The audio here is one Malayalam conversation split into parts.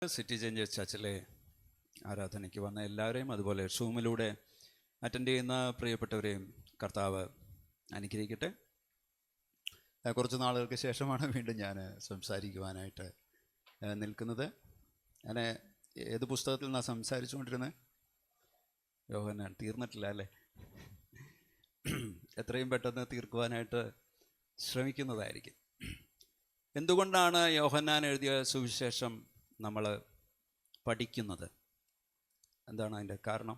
സിറ്റി ചേഞ്ചേഴ്സ് ചർച്ചിലെ ആരാധനയ്ക്ക് വന്ന എല്ലാവരെയും, അതുപോലെ സൂമിലൂടെ അറ്റൻഡ് ചെയ്യുന്ന പ്രിയപ്പെട്ടവരെയും കർത്താവ് അനുഗ്രഹിക്കട്ടെ. കുറച്ച് നാളുകൾക്ക് ശേഷമാണ് വീണ്ടും ഞാൻ സംസാരിക്കുവാനായിട്ട് നിൽക്കുന്നത്. ഞാൻ ഏത് പുസ്തകത്തിൽ നിന്നാണ് സംസാരിച്ചുകൊണ്ടിരുന്നത്? യോഹന്നാൻ. തീർന്നിട്ടില്ല അല്ലേ? എത്രയും പെട്ടെന്ന് തീർക്കുവാനായിട്ട് ശ്രമിക്കുന്നതായിരിക്കും. എന്തുകൊണ്ടാണ് യോഹന്നാൻ എഴുതിയ സുവിശേഷം നമ്മൾ പഠിക്കുന്നത്? എന്താണ് അതിൻ്റെ കാരണം?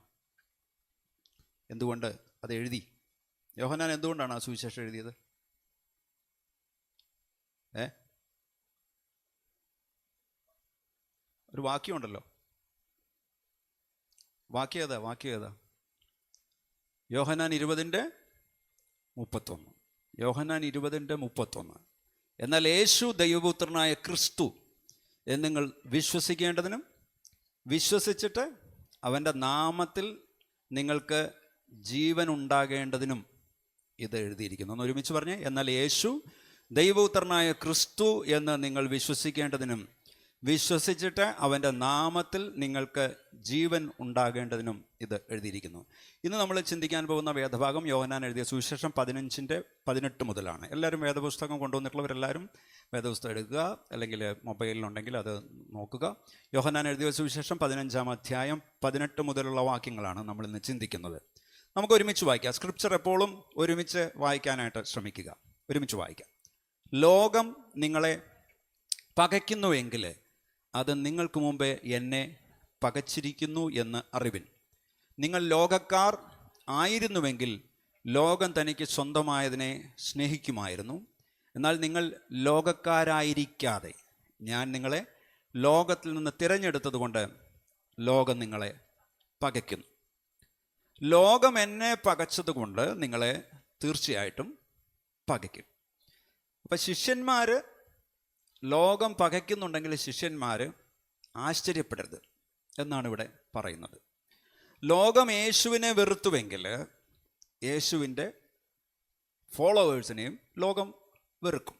എന്തുകൊണ്ട് അത് എഴുതി? യോഹന്നാൻ എന്തുകൊണ്ടാണ് ആ സുവിശേഷം എഴുതിയത്? ഒരു വാക്യമുണ്ടല്ലോ, വാക്യം ഏതാ? യോഹന്നാൻ 20:31. യോഹന്നാൻ 20:31. എന്നാൽ യേശു ദൈവപുത്രനായ ക്രിസ്തു എന്ന് നിങ്ങൾ വിശ്വസിക്കേണ്ടതിനും വിശ്വസിച്ചിട്ട് അവൻ്റെ നാമത്തിൽ നിങ്ങൾക്ക് ജീവൻ ഉണ്ടാകേണ്ടതിനും ഇത് എഴുതിയിരിക്കുന്നു. ഒന്ന് ഒരുമിച്ച് പറഞ്ഞേ. എന്നാൽ യേശു ദൈവപുത്രനായ ക്രിസ്തു എന്ന് നിങ്ങൾ വിശ്വസിക്കേണ്ടതിനും വിശ്വസിച്ചിട്ട് അവൻ്റെ നാമത്തിൽ നിങ്ങൾക്ക് ജീവൻ ഉണ്ടാകേണ്ടതിനും ഇത് എഴുതിയിരിക്കുന്നു. ഇന്ന് നമ്മൾ ചിന്തിക്കാൻ പോകുന്ന വേദഭാഗം യോഹന്നാൻ എഴുതിയ സുവിശേഷം 15:18 മുതലാണ്. എല്ലാവരും വേദപുസ്തകം കൊണ്ടുവന്നിട്ടുള്ളവരെല്ലാവരും വേദപുസ്തകം എടുക്കുക, അല്ലെങ്കിൽ മൊബൈലിലുണ്ടെങ്കിൽ അത് നോക്കുക. യോഹന്നാൻ എഴുതിയ സുവിശേഷം 15-ാം അധ്യായം 18 മുതലുള്ള വാക്യങ്ങളാണ് നമ്മൾ ഇന്ന് ചിന്തിക്കുന്നത്. നമുക്ക് ഒരുമിച്ച് വായിക്കാം. സ്ക്രിപ്ചർ എപ്പോഴും ഒരുമിച്ച് വായിക്കാനായിട്ട് ശ്രമിക്കുക. ഒരുമിച്ച് വായിക്കാം. ലോകം നിങ്ങളെ പകയ്ക്കുന്നുവെങ്കിൽ അത് നിങ്ങൾക്ക് മുമ്പേ എന്നെ പകച്ചിരിക്കുന്നു എന്ന് അറിവിൻ. നിങ്ങൾ ലോകക്കാർ ആയിരുന്നുവെങ്കിൽ ലോകം തനിക്ക് സ്വന്തമായതിനെ സ്നേഹിക്കുമായിരുന്നു. എന്നാൽ നിങ്ങൾ ലോകക്കാരായിരിക്കാതെ ഞാൻ നിങ്ങളെ ലോകത്തിൽ നിന്ന് തിരഞ്ഞെടുത്തത് കൊണ്ട് ലോകം നിങ്ങളെ പകയ്ക്കുന്നു. ലോകം എന്നെ പകച്ചതുകൊണ്ട് നിങ്ങളെ തീർച്ചയായിട്ടും പകയ്ക്കും. അപ്പം ശിഷ്യന്മാർ ലോകം പകയ്ക്കുന്നുണ്ടെങ്കിൽ ശിഷ്യന്മാർ ആശ്ചര്യപ്പെടരുത് എന്നാണ് ഇവിടെ പറയുന്നത്. ലോകം യേശുവിനെ വെറുത്തുവെങ്കിൽ യേശുവിൻ്റെ ഫോളോവേഴ്സിനെയും ലോകം വെറുക്കും.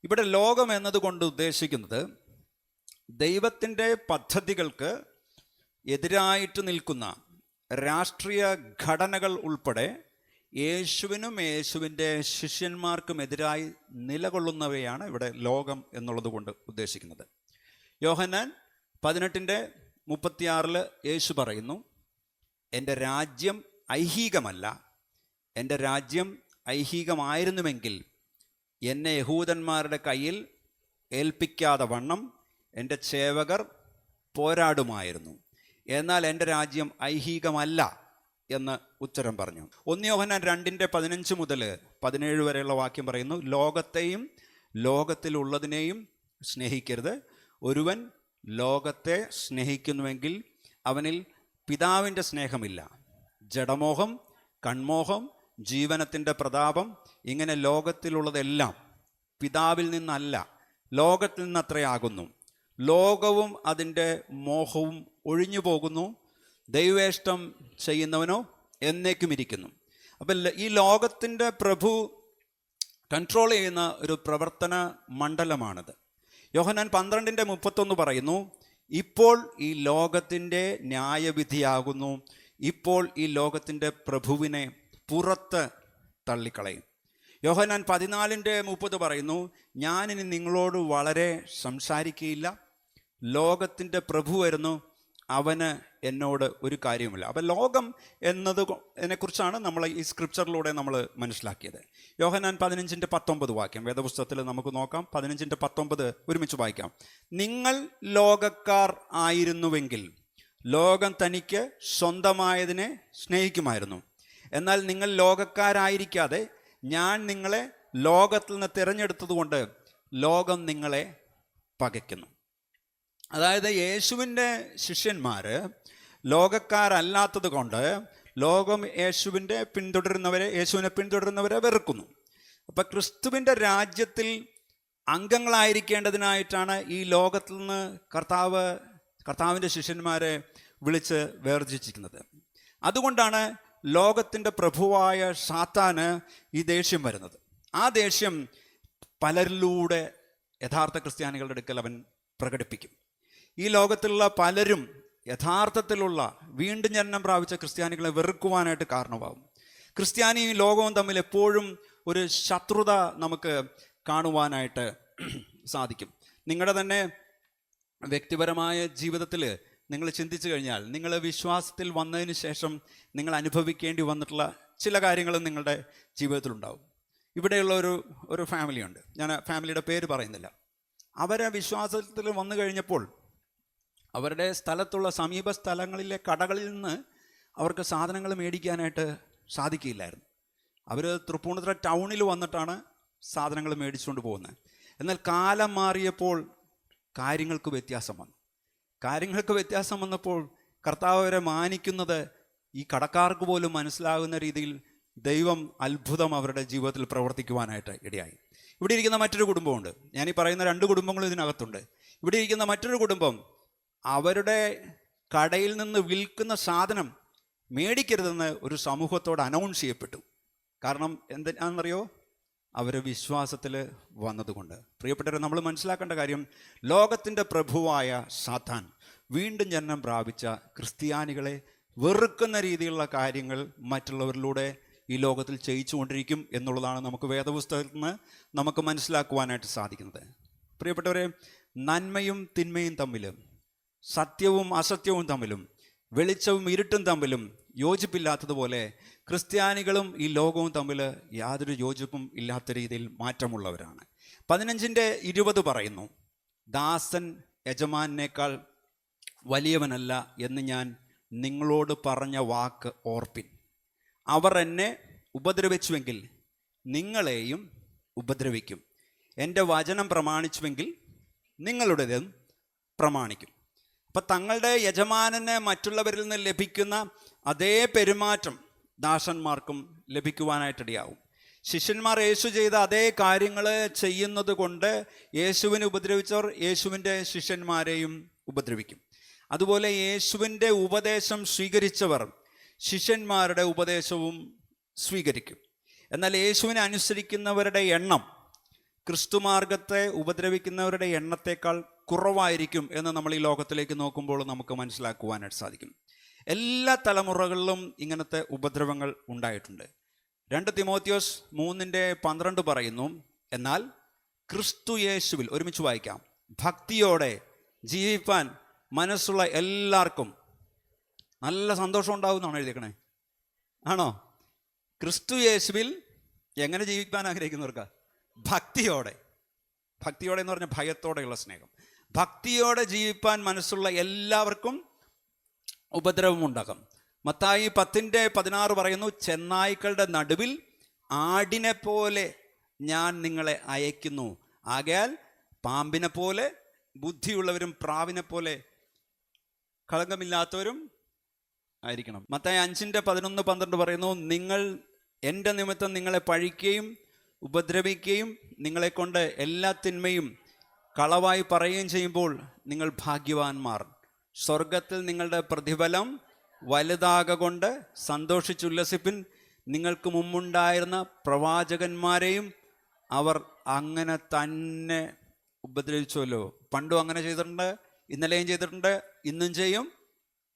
ഇവിടെ ലോകം എന്നതുകൊണ്ട് ഉദ്ദേശിക്കുന്നത് ദൈവത്തിൻ്റെ പദ്ധതികൾക്ക് എതിരായിട്ട് നിൽക്കുന്ന രാഷ്ട്രീയ ഘടനകൾ ഉൾപ്പെടെ യേശുവിനും യേശുവിൻ്റെ ശിഷ്യന്മാർക്കും എതിരായി നിലകൊള്ളുന്നവയാണ് ഇവിടെ ലോകം എന്നുള്ളത് കൊണ്ട് ഉദ്ദേശിക്കുന്നത്. യോഹന്നാൻ 18:36 യേശു പറയുന്നു, എൻ്റെ രാജ്യം ഐഹികമല്ല. എൻ്റെ രാജ്യം ഐഹികമായിരുന്നുവെങ്കിൽ എന്നെ യഹൂദന്മാരുടെ കയ്യിൽ ഏൽപ്പിക്കാതെ വണ്ണം എൻ്റെ സേവകർ പോരാടുമായിരുന്നു. എന്നാൽ എൻ്റെ രാജ്യം ഐഹികമല്ല എന്ന് ഉത്തരം പറഞ്ഞു. 1 യോഹന്നാൻ 2:15 മുതൽ 17 വരെയുള്ള വാക്യം പറയുന്നു, ലോകത്തെയും ലോകത്തിലുള്ളതിനെയും സ്നേഹിക്കരുത്. ഒരുവൻ ലോകത്തെ സ്നേഹിക്കുന്നുവെങ്കിൽ അവനിൽ പിതാവിൻ്റെ സ്നേഹമില്ല. ജഡമോഹം, കൺമോഹം, ജീവനത്തിൻ്റെ പ്രതാപം, ഇങ്ങനെ ലോകത്തിലുള്ളതെല്ലാം പിതാവിൽ നിന്നല്ല, ലോകത്തിൽ നിന്നത്രയാകുന്നു. ലോകവും അതിൻ്റെ മോഹവും ഒഴിഞ്ഞു പോകുന്നു. ദൈവേഷ്ടം ചെയ്യുന്നവനോ എന്നേക്കും ഇരിക്കുന്നു. അപ്പം ഈ ലോകത്തിൻ്റെ പ്രഭു കൺട്രോൾ ചെയ്യുന്ന ഒരു പ്രവർത്തന മണ്ഡലമാണിത്. യോഹന്നാൻ 12:31 പറയുന്നു, ഇപ്പോൾ ഈ ലോകത്തിൻ്റെ ന്യായവിധിയാകുന്നു. ഇപ്പോൾ ഈ ലോകത്തിൻ്റെ പ്രഭുവിനെ പുറത്ത് തള്ളിക്കളയും. യോഹന്നാൻ 14:30 പറയുന്നു, ഞാനിനി നിങ്ങളോട് വളരെ സംസാരിക്കുകയില്ല. ലോകത്തിൻ്റെ പ്രഭു വരുന്നു, അവന് എന്നോട് ഒരു കാര്യവുമില്ല. അപ്പം ലോകം എന്നതിനെക്കുറിച്ചാണ് നമ്മൾ ഈ സ്ക്രിപ്ചറിലൂടെ നമ്മൾ മനസ്സിലാക്കിയത്. യോഹന്നാൻ 15:19 വാക്യം വേദപുസ്തകത്തിൽ നമുക്ക് നോക്കാം. 15:19 ഒരുമിച്ച് വായിക്കാം. നിങ്ങൾ ലോകക്കാർ ആയിരുന്നുവെങ്കിൽ ലോകം തനിക്ക് സ്വന്തമായതിനെ സ്നേഹിക്കുമായിരുന്നു. എന്നാൽ നിങ്ങൾ ലോകക്കാരായിരിക്കാതെ ഞാൻ നിങ്ങളെ ലോകത്തിൽ നിന്ന് തിരഞ്ഞെടുത്തതുകൊണ്ട് ലോകം നിങ്ങളെ പകയ്ക്കുന്നു. അതായത് യേശുവിൻ്റെ ശിഷ്യന്മാർ ലോകക്കാരല്ലാത്തത് കൊണ്ട് ലോകം യേശുവിനെ പിന്തുടരുന്നവരെ വെറുക്കുന്നു. അപ്പം ക്രിസ്തുവിൻ്റെ അംഗങ്ങളായിരിക്കേണ്ടതിനായിട്ടാണ് ഈ ലോകത്തിൽ നിന്ന് കർത്താവിൻ്റെ ശിഷ്യന്മാരെ വിളിച്ച് വേർതിരിച്ചിരിക്കുന്നത്. അതുകൊണ്ടാണ് ലോകത്തിൻ്റെ പ്രഭുവായ സാത്താന് ഈ ദേഷ്യം വരുന്നത്. ആ ദേഷ്യം പലരിലൂടെ യഥാർത്ഥ ക്രിസ്ത്യാനികളുടെ അടുക്കൽ അവൻ പ്രകടിപ്പിക്കും. ഈ ലോകത്തിലുള്ള പലരും യഥാർത്ഥത്തിലുള്ള വീണ്ടും ജനനം പ്രാപിച്ച ക്രിസ്ത്യാനികളെ വെറുക്കുവാനായിട്ട് കാരണമാകും. ക്രിസ്ത്യാനിയും ലോകവും തമ്മിൽ എപ്പോഴും ഒരു ശത്രുത നമുക്ക് കാണുവാനായിട്ട് സാധിക്കും. നിങ്ങളുടെ തന്നെ വ്യക്തിപരമായ ജീവിതത്തിൽ നിങ്ങൾ ചിന്തിച്ചു കഴിഞ്ഞാൽ, നിങ്ങൾ വിശ്വാസത്തിൽ വന്നതിന് ശേഷം നിങ്ങൾ അനുഭവിക്കേണ്ടി വന്നിട്ടുള്ള ചില കാര്യങ്ങളും നിങ്ങളുടെ ജീവിതത്തിലുണ്ടാവും. ഇവിടെയുള്ള ഒരു ഫാമിലിയുണ്ട്, ഞാൻ ഫാമിലിയുടെ പേര് പറയുന്നില്ല. അവരെ വിശ്വാസത്തിൽ വന്നു കഴിഞ്ഞപ്പോൾ അവരുടെ സ്ഥലത്തുള്ള സമീപ സ്ഥലങ്ങളിലെ കടകളിൽ നിന്ന് അവർക്ക് സാധനങ്ങൾ മേടിക്കാനായിട്ട് സാധിക്കില്ലായിരുന്നു. അവർ തൃപ്പൂണിത്തുറ ടൗണിൽ വന്നിട്ടാണ് സാധനങ്ങൾ മേടിച്ചുകൊണ്ട് പോകുന്നത്. എന്നാൽ കാലം മാറിയപ്പോൾ കാര്യങ്ങൾക്ക് വ്യത്യാസം വന്നപ്പോൾ കർത്താവ് അവരെ മാനിക്കുന്നത് ഈ കടക്കാർക്ക് പോലും മനസ്സിലാകുന്ന രീതിയിൽ ദൈവം അത്ഭുതം അവരുടെ ജീവിതത്തിൽ പ്രവർത്തിക്കുവാനായിട്ട് ഇടയായി. ഇവിടെ ഇരിക്കുന്ന മറ്റൊരു കുടുംബമുണ്ട്. ഞാനീ പറയുന്ന 2 കുടുംബങ്ങളും ഇതിനകത്തുണ്ട്. ഇവിടെ ഇരിക്കുന്ന മറ്റൊരു കുടുംബം അവരുടെ കടയിൽ നിന്ന് വിൽക്കുന്ന സാധനം മേടിക്കരുതെന്ന് ഒരു സമൂഹത്തോട് അനൗൺസ് ചെയ്യപ്പെട്ടു. കാരണം എന്താണെന്നറിയോ? അവർ വിശ്വാസത്തിൽ വന്നതുകൊണ്ട്. പ്രിയപ്പെട്ടവരെ, നമ്മൾ മനസ്സിലാക്കേണ്ട കാര്യം, ലോകത്തിൻ്റെ പ്രഭുവായ സാത്താൻ വീണ്ടും ജനനം പ്രാപിച്ച ക്രിസ്ത്യാനികളെ വെറുക്കുന്ന രീതിയിലുള്ള കാര്യങ്ങൾ മറ്റുള്ളവരിലൂടെ ഈ ലോകത്തിൽ ചെയ്യിച്ചുകൊണ്ടിരിക്കും എന്നുള്ളതാണ് നമുക്ക് വേദപുസ്തകത്തിൽ നിന്ന് നമുക്ക് മനസ്സിലാക്കുവാനായിട്ട് സാധിക്കുന്നത്. പ്രിയപ്പെട്ടവരെ, നന്മയും തിന്മയും തമ്മിലും സത്യവും അസത്യവും തമ്മിലും വെളിച്ചവും ഇരുട്ടും തമ്മിലും യോജിപ്പില്ലാത്തതുപോലെ ക്രിസ്ത്യാനികളും ഈ ലോകവും തമ്മിൽ യാതൊരു യോജിപ്പും ഇല്ലാത്ത രീതിയിൽ മാറ്റമുള്ളവരാണ്. 15:20 പറയുന്നു, ദാസൻ യജമാനേക്കാൾ വലിയവനല്ല എന്ന് ഞാൻ നിങ്ങളോട് പറഞ്ഞ വാക്ക് ഓർപ്പിൻ. അവർ എന്നെ ഉപദ്രവിച്ചുവെങ്കിൽ നിങ്ങളെയും ഉപദ്രവിക്കും. എൻ്റെ വചനം പ്രമാണിച്ചുവെങ്കിൽ നിങ്ങളുടേതും പ്രമാണിക്കും. അപ്പം തങ്ങളുടെ യജമാനന് മറ്റുള്ളവരിൽ നിന്ന് ലഭിക്കുന്ന അതേ പെരുമാറ്റം ദാസന്മാർക്കും ലഭിക്കുവാനായിട്ടിടയാവും. ശിഷ്യന്മാർ യേശു ചെയ്ത അതേ കാര്യങ്ങൾ ചെയ്യുന്നത് കൊണ്ട് യേശുവിനെ ഉപദ്രവിച്ചവർ യേശുവിൻ്റെ ശിഷ്യന്മാരെയും ഉപദ്രവിക്കും. അതുപോലെ യേശുവിൻ്റെ ഉപദേശം സ്വീകരിച്ചവർ ശിഷ്യന്മാരുടെ ഉപദേശവും സ്വീകരിക്കും. എന്നാൽ യേശുവിനെ അനുസരിക്കുന്നവരുടെ എണ്ണം ക്രിസ്തുമാർഗത്തെ ഉപദ്രവിക്കുന്നവരുടെ എണ്ണത്തേക്കാൾ കുറവായിരിക്കും എന്ന് നമ്മൾ ഈ ലോകത്തിലേക്ക് നോക്കുമ്പോൾ നമുക്ക് മനസ്സിലാക്കുവാനായിട്ട് സാധിക്കും. എല്ലാ തലമുറകളിലും ഇങ്ങനത്തെ ഉപദ്രവങ്ങൾ ഉണ്ടായിട്ടുണ്ട്. 2 തിമോത്തിയോസ് 3:12 പറയുന്നു, എന്നാൽ ക്രിസ്തു യേശുവിൽ, ഒരുമിച്ച് വായിക്കാം, ഭക്തിയോടെ ജീവിപ്പാൻ മനസ്സുള്ള എല്ലാവർക്കും നല്ല സന്തോഷം ഉണ്ടാവുമെന്നാണ് എഴുതിയേക്കണേ. ആണോ? ക്രിസ്തു യേശുവിൽ എങ്ങനെ ജീവിക്കാൻ ആഗ്രഹിക്കുന്നവർക്ക്? ഭക്തിയോടെ എന്ന് പറഞ്ഞാൽ ഭയത്തോടെയുള്ള സ്നേഹം. ഭക്തിയോടെ ജീവിപ്പാൻ മനസ്സുള്ള എല്ലാവർക്കും ഉപദ്രവമുണ്ടാകും. മത്തായി 10:16 പറയുന്നു, ചെന്നായ്ക്കളുടെ നടുവിൽ ആടിനെ പോലെ ഞാൻ നിങ്ങളെ അയക്കുന്നു. ആകയാൽ പാമ്പിനെ പോലെ ബുദ്ധിയുള്ളവരും പ്രാവിനെ പോലെ കളങ്കമില്ലാത്തവരും ആയിരിക്കണം. മത്തായി 5:11-12 പറയുന്നു, നിങ്ങൾ എൻ്റെ നിമിത്തം നിങ്ങളെ പഴിക്കുകയും ഉപദ്രവിക്കുകയും നിങ്ങളെക്കൊണ്ട് എല്ലാ തിന്മയും കളവായി പറയുകയും ചെയ്യുമ്പോൾ നിങ്ങൾ ഭാഗ്യവാന്മാർ. സ്വർഗത്തിൽ നിങ്ങളുടെ പ്രതിഫലം വലുതാകൊണ്ട് സന്തോഷിച്ചുല്ലസിപ്പിൻ. നിങ്ങൾക്ക് മുമ്പുണ്ടായിരുന്ന പ്രവാചകന്മാരെയും അവർ അങ്ങനെ തന്നെ ഉപദ്രവിച്ചുവല്ലോ. പണ്ടും അങ്ങനെ ചെയ്തിട്ടുണ്ട്, ഇന്നലെയും ചെയ്തിട്ടുണ്ട്, ഇന്നും ചെയ്യും,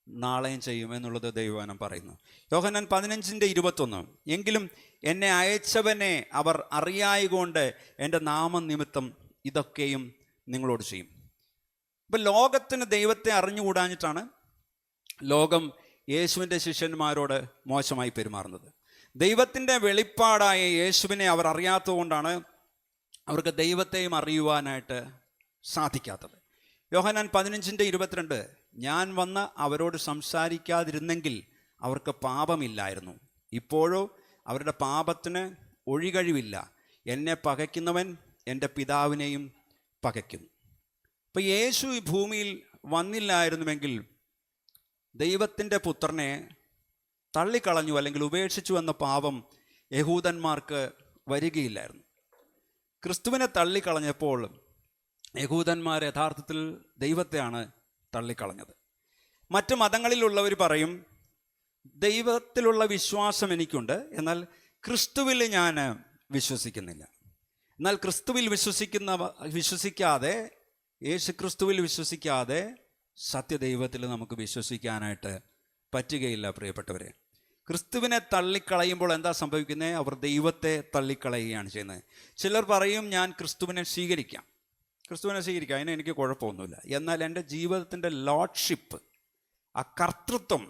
നാളെയും ചെയ്യും എന്നുള്ളത് ദൈവവചനം പറയുന്നു. യോഹന്നാൻ 15:21, എങ്കിലും എന്നെ അയച്ചവനെ അവർ അറിയായകൊണ്ട് എൻ്റെ നാമനിമിത്തം ഇതൊക്കെയും നിങ്ങളോട് ചെയ്യും. ഇപ്പം ലോകത്തിന് ദൈവത്തെ അറിഞ്ഞുകൂടാഞ്ഞിട്ടാണ് ലോകം യേശുവിൻ്റെ ശിഷ്യന്മാരോട് മോശമായി പെരുമാറുന്നത്. ദൈവത്തിൻ്റെ വെളിപ്പാടായ യേശുവിനെ അവർ അറിയാത്തതുകൊണ്ടാണ് അവർക്ക് ദൈവത്തെയും അറിയുവാനായിട്ട് സാധിക്കാത്തത്. യോഹന്നാൻ 15:22, ഞാൻ വന്ന് അവരോട് സംസാരിക്കാതിരുന്നെങ്കിൽ അവർക്ക് പാപമില്ലായിരുന്നു. ഇപ്പോഴോ അവരുടെ പാപത്തിന് ഒഴികഴിവില്ല. എന്നെ പകയ്ക്കുന്നവൻ എൻ്റെ പിതാവിനെയും പകയ്ക്കുന്നു. അപ്പോൾ യേശു ഈ ഭൂമിയിൽ വന്നില്ലായിരുന്നുവെങ്കിൽ ദൈവത്തിൻ്റെ പുത്രനെ തള്ളിക്കളഞ്ഞു അല്ലെങ്കിൽ ഉപേക്ഷിച്ചു എന്ന പാപം യഹൂദന്മാർക്ക് വരികയില്ലായിരുന്നു. ക്രിസ്തുവിനെ തള്ളിക്കളഞ്ഞപ്പോൾ യഹൂദന്മാർ യഥാർത്ഥത്തിൽ ദൈവത്തെയാണ് തള്ളിക്കളഞ്ഞത്. മറ്റ് മതങ്ങളിലുള്ളവർ പറയും, ദൈവത്തിലുള്ള വിശ്വാസം എനിക്കുണ്ട്, എന്നാൽ ക്രിസ്തുവിൽ ഞാൻ വിശ്വസിക്കുന്നില്ല. എന്നാൽ ക്രിസ്തുവിൽ വിശ്വസിക്കാതെ, യേശു ക്രിസ്തുവിൽ വിശ്വസിക്കാതെ സത്യദൈവത്തിൽ നമുക്ക് വിശ്വസിക്കാനായിട്ട് പറ്റുകയില്ല. പ്രിയപ്പെട്ടവരെ, ക്രിസ്തുവിനെ തള്ളിക്കളയുമ്പോൾ എന്താ സംഭവിക്കുന്നത്? അവർ ദൈവത്തെ തള്ളിക്കളയുകയാണ് ചെയ്യുന്നത്. ചിലർ പറയും, ഞാൻ ക്രിസ്തുവിനെ സ്വീകരിക്കാം, അതിന് എനിക്ക് കുഴപ്പമൊന്നുമില്ല. എന്നാൽ എൻ്റെ ജീവിതത്തിൻ്റെ ലോഡ്ഷിപ്പ്, ആ കർത്തൃത്വം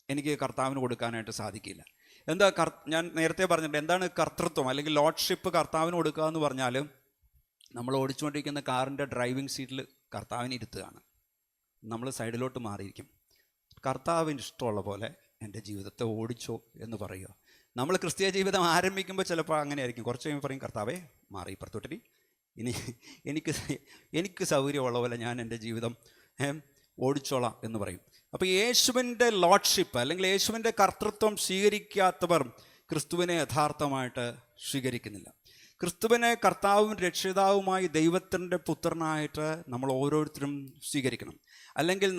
എനിക്ക് കർത്താവിന് കൊടുക്കാനായിട്ട് സാധിക്കില്ല. എന്താ ഞാൻ നേരത്തെ പറഞ്ഞിട്ടുണ്ട്, എന്താണ് കർത്തൃത്വം അല്ലെങ്കിൽ ലോഡ്ഷിപ്പ് കർത്താവിന് കൊടുക്കുക എന്ന് പറഞ്ഞാൽ, നമ്മൾ ഓടിച്ചുകൊണ്ടിരിക്കുന്ന കാറിൻ്റെ ഡ്രൈവിംഗ് സീറ്റിൽ കർത്താവിനെ ഇരുത്തുകയാണ്, നമ്മൾ സൈഡിലോട്ട് മാറിയിരിക്കും. കർത്താവിന് ഇഷ്ടമുള്ള പോലെ എൻ്റെ ജീവിതത്തെ ഓടിച്ചോ എന്ന് പറയുക. നമ്മൾ ക്രിസ്തീയ ജീവിതം ആരംഭിക്കുമ്പോൾ ചിലപ്പോൾ അങ്ങനെ ആയിരിക്കും. കുറച്ച് കഴിയുമ്പോൾ പറയും, കർത്താവേ മാറി ഇപ്പുറത്തോട്ടി, ഇനി എനിക്ക് സൗകര്യമുള്ള പോലെ ഞാൻ എൻ്റെ ജീവിതം ഓടിച്ചോളാം എന്ന് പറയും. അപ്പോൾ യേശുവിൻ്റെ ലോഡ്ഷിപ്പ് അല്ലെങ്കിൽ യേശുവിൻ്റെ കർത്തൃത്വം സ്വീകരിക്കാത്തവർ ക്രിസ്തുവിനെ യഥാർത്ഥമായിട്ട് സ്വീകരിക്കുന്നില്ല. ക്രിസ്തുവിനെ കർത്താവും രക്ഷിതാവുമായി ദൈവത്തിൻ്റെ പുത്രനായിട്ട് നമ്മൾ ഓരോരുത്തരും സ്വീകരിക്കണം. അല്ലെങ്കിൽ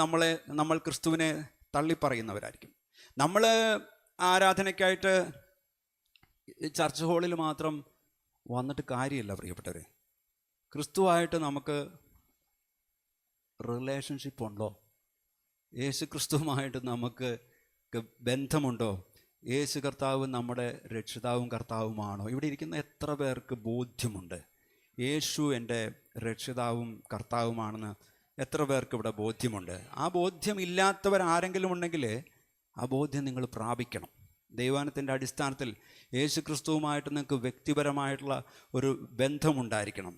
നമ്മൾ ക്രിസ്തുവിനെ തള്ളിപ്പറയുന്നവരായിരിക്കും. നമ്മൾ ആരാധനയ്ക്കായിട്ട് ചർച്ച് ഹാളിൽ മാത്രം വന്നിട്ട് കാര്യമില്ല പ്രിയപ്പെട്ടവരെ. ക്രിസ്തുവായിട്ട് നമുക്ക് റിലേഷൻഷിപ്പ് ഉണ്ടോ? യേശു ക്രിസ്തുവുമായിട്ട് നമുക്ക് ബന്ധമുണ്ടോ? യേശു കർത്താവ് നമ്മുടെ രക്ഷിതാവും കർത്താവുമാണോ? ഇവിടെ ഇരിക്കുന്ന എത്ര പേർക്ക് ബോധ്യമുണ്ട് യേശു എൻ്റെ രക്ഷിതാവും കർത്താവുമാണെന്ന്? എത്ര പേർക്ക് ഇവിടെ ബോധ്യമുണ്ട്? ആ ബോധ്യം ഇല്ലാത്തവരാരെങ്കിലും ഉണ്ടെങ്കിൽ ആ ബോധ്യം നിങ്ങൾ പ്രാപിക്കണം. ദൈവാനത്തിൻ്റെ അടിസ്ഥാനത്തിൽ യേശു ക്രിസ്തുവുമായിട്ട് നിങ്ങൾക്ക് വ്യക്തിപരമായിട്ടുള്ള ഒരു ബന്ധമുണ്ടായിരിക്കണം.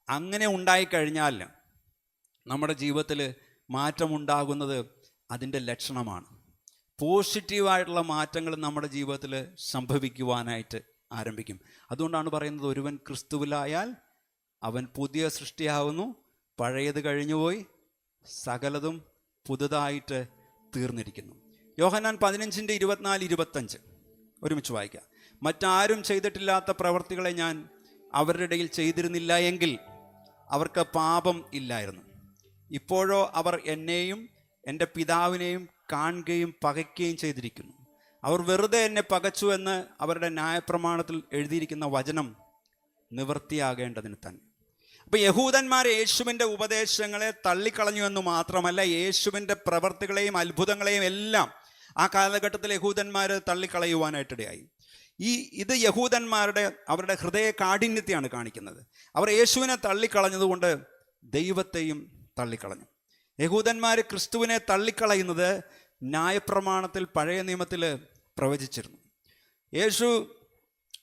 അങ്ങനെ ഉണ്ടായിക്കഴിഞ്ഞാൽ നമ്മുടെ ജീവിതത്തിൽ മാറ്റമുണ്ടാകുന്നത് അതിൻ്റെ ലക്ഷണമാണ്. പോസിറ്റീവായിട്ടുള്ള മാറ്റങ്ങൾ നമ്മുടെ ജീവിതത്തിൽ സംഭവിക്കുവാനായിട്ട് ആരംഭിക്കും. അതുകൊണ്ടാണ് പറയുന്നത്, ഒരുവൻ ക്രിസ്തുവിലായാൽ അവൻ പുതിയ സൃഷ്ടിയാവുന്നു, പഴയത് കഴിഞ്ഞുപോയി, സകലതും പുതുതായിട്ട് തീർന്നിരിക്കുന്നു. യോഹന്നാൻ 15:24-25 ഒരുമിച്ച് വായിക്കാം. മറ്റാരും ചെയ്തിട്ടില്ലാത്ത പ്രവർത്തികളെ ഞാൻ അവരുടെ ഇടയിൽ ചെയ്തിരുന്നില്ല എങ്കിൽ അവർക്ക് പാപം ഇല്ലായിരുന്നു. ഇപ്പോഴോ അവർ എന്നെയും എൻ്റെ പിതാവിനെയും കാണുകയും പകയ്ക്കുകയും ചെയ്തിരിക്കുന്നു. അവർ വെറുതെ എന്നെ പകച്ചു എന്ന് അവരുടെ ന്യായപ്രമാണത്തിൽ എഴുതിയിരിക്കുന്ന വചനം നിവൃത്തിയാകേണ്ടതിന് തന്നെ. അപ്പോൾ യഹൂദന്മാർ യേശുവിൻ്റെ ഉപദേശങ്ങളെ തള്ളിക്കളഞ്ഞു എന്ന് മാത്രമല്ല, യേശുവിൻ്റെ പ്രവർത്തികളെയും അത്ഭുതങ്ങളെയും എല്ലാം ആ കാലഘട്ടത്തിൽ യഹൂദന്മാർ തള്ളിക്കളയുവാനായിട്ടിടയായി. ഇത് അവരുടെ ഹൃദയ കാഠിന്യത്തെയാണ് കാണിക്കുന്നത്. അവർ യേശുവിനെ തള്ളിക്കളഞ്ഞതുകൊണ്ട് ദൈവത്തെയും തള്ളിക്കളഞ്ഞു. യഹൂദന്മാർ ക്രിസ്തുവിനെ തള്ളിക്കളയുന്നത് ന്യായപ്രമാണത്തിൽ പഴയ നിയമത്തിൽ പ്രവചിച്ചിരുന്നു. യേശു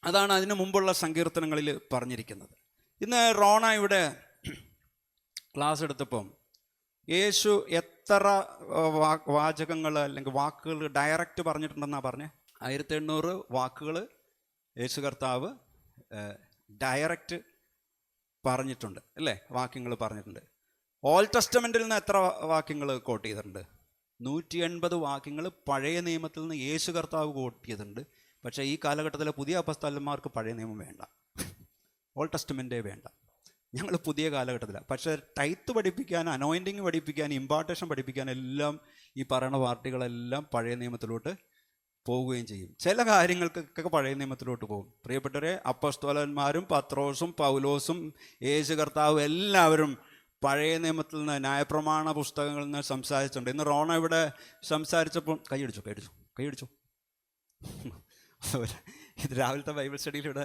അതാണ് അതിനു മുമ്പുള്ള സങ്കീർത്തനങ്ങളിൽ പറഞ്ഞിരിക്കുന്നത്. ഇന്ന് റോണ ഇവിടെ ക്ലാസ് എടുത്തപ്പം യേശു എത്ര വാചകങ്ങൾ അല്ലെങ്കിൽ വാക്കുകൾ ഡയറക്റ്റ് പറഞ്ഞിട്ടുണ്ടെന്നാണ് പറഞ്ഞത്? 1800 വാക്കുകൾ യേശു കർത്താവ് ഡയറക്റ്റ് പറഞ്ഞിട്ടുണ്ട് അല്ലേ? വാക്യങ്ങൾ പറഞ്ഞിട്ടുണ്ട്. ഓൾഡ് ടെസ്റ്റമെൻറ്റിൽ നിന്ന് എത്ര വാക്യങ്ങൾ കോട്ട് ചെയ്തിട്ടുണ്ട്? 180 വാക്യങ്ങൾ പഴയ നിയമത്തിൽ നിന്ന് യേശു കർത്താവ് കോട്ട് ചെയ്തിട്ടുണ്ട്. പക്ഷേ ഈ കാലഘട്ടത്തിലെ പുതിയ അപ്പസ്തലന്മാർക്ക് പഴയ നിയമം വേണ്ട, ഓൾഡ് ടെസ്റ്റമെൻറ്റേ വേണ്ട. ഞങ്ങൾ പുതിയ കാലഘട്ടത്തിലാണ്. പക്ഷേ ടൈത്ത് പഠിപ്പിക്കാൻ, അനോയിൻറ്റിങ് പഠിപ്പിക്കാൻ, ഇമ്പാർട്ടേഷൻ പഠിപ്പിക്കാൻ എല്ലാം ഈ പറയുന്ന പാർട്ടികളെല്ലാം പഴയ നിയമത്തിലോട്ട് പോവുകയും ചെയ്യും. ചില കാര്യങ്ങൾക്കൊക്കെ പഴയ നിയമത്തിലോട്ട് പോകും. പ്രിയപ്പെട്ടവരെ, അപ്പസ്തോലന്മാരും പത്രോസും പൗലോസും യേശു കർത്താവും എല്ലാവരും പഴയ നിയമത്തിൽ നിന്ന്, ന്യായപ്രമാണ പുസ്തകങ്ങളിൽ നിന്ന് സംസാരിച്ചിട്ടുണ്ട്. ഇന്ന് റോണ ഇവിടെ സംസാരിച്ചപ്പോൾ കൈയടിച്ചു. ഇത് രാവിലത്തെ ബൈബിൾ സ്റ്റഡിയിലൂടെ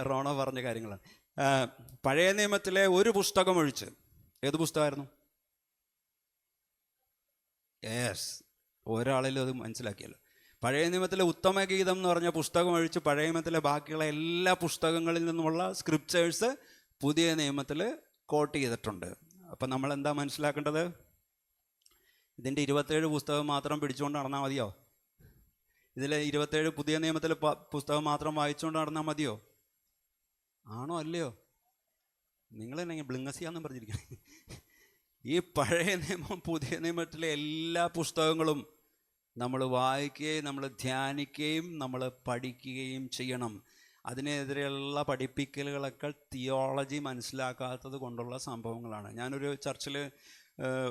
റോണ പറഞ്ഞ കാര്യങ്ങളാണ്. പഴയ നിയമത്തിലെ ഒരു പുസ്തകം ഒഴിച്ച്, ഏത് പുസ്തകമായിരുന്നു? ഒരാളിലും അത് മനസ്സിലാക്കിയല്ലോ. പഴയ നിയമത്തിലെ ഉത്തമഗീതം എന്ന് പറഞ്ഞ പുസ്തകം ഒഴിച്ച് പഴയ നിയമത്തിലെ ബാക്കിയുള്ള എല്ലാ പുസ്തകങ്ങളിൽ നിന്നുമുള്ള സ്ക്രിപ്റ്റേഴ്സ് പുതിയ നിയമത്തിൽ കോട്ട് ചെയ്തിട്ടുണ്ട്. അപ്പം നമ്മൾ എന്താ മനസ്സിലാക്കേണ്ടത്? ഇതിൻ്റെ 27 പുസ്തകം മാത്രം പിടിച്ചുകൊണ്ട് നടന്നാൽ മതിയോ? ഇതിലെ 27 പുതിയ നിയമത്തിലെ പുസ്തകം മാത്രം വായിച്ചുകൊണ്ട് നടന്നാൽ മതിയോ? ആണോ അല്ലയോ? നിങ്ങൾ തന്നെ ബ്ലിങ്ങസിയാന്നും പറഞ്ഞിരിക്കുന്നത്. ഈ പഴയ നിയമം പുതിയ നിയമത്തിലെ എല്ലാ പുസ്തകങ്ങളും നമ്മൾ വായിക്കുകയും നമ്മൾ ധ്യാനിക്കുകയും നമ്മൾ പഠിക്കുകയും ചെയ്യണം. അതിനെതിരെയുള്ള പഠിപ്പിക്കലുകളൊക്കെ തിയോളജി മനസ്സിലാക്കാത്തത് കൊണ്ടുള്ള സംഭവങ്ങളാണ്. ഞാനൊരു ചർച്ചിൽ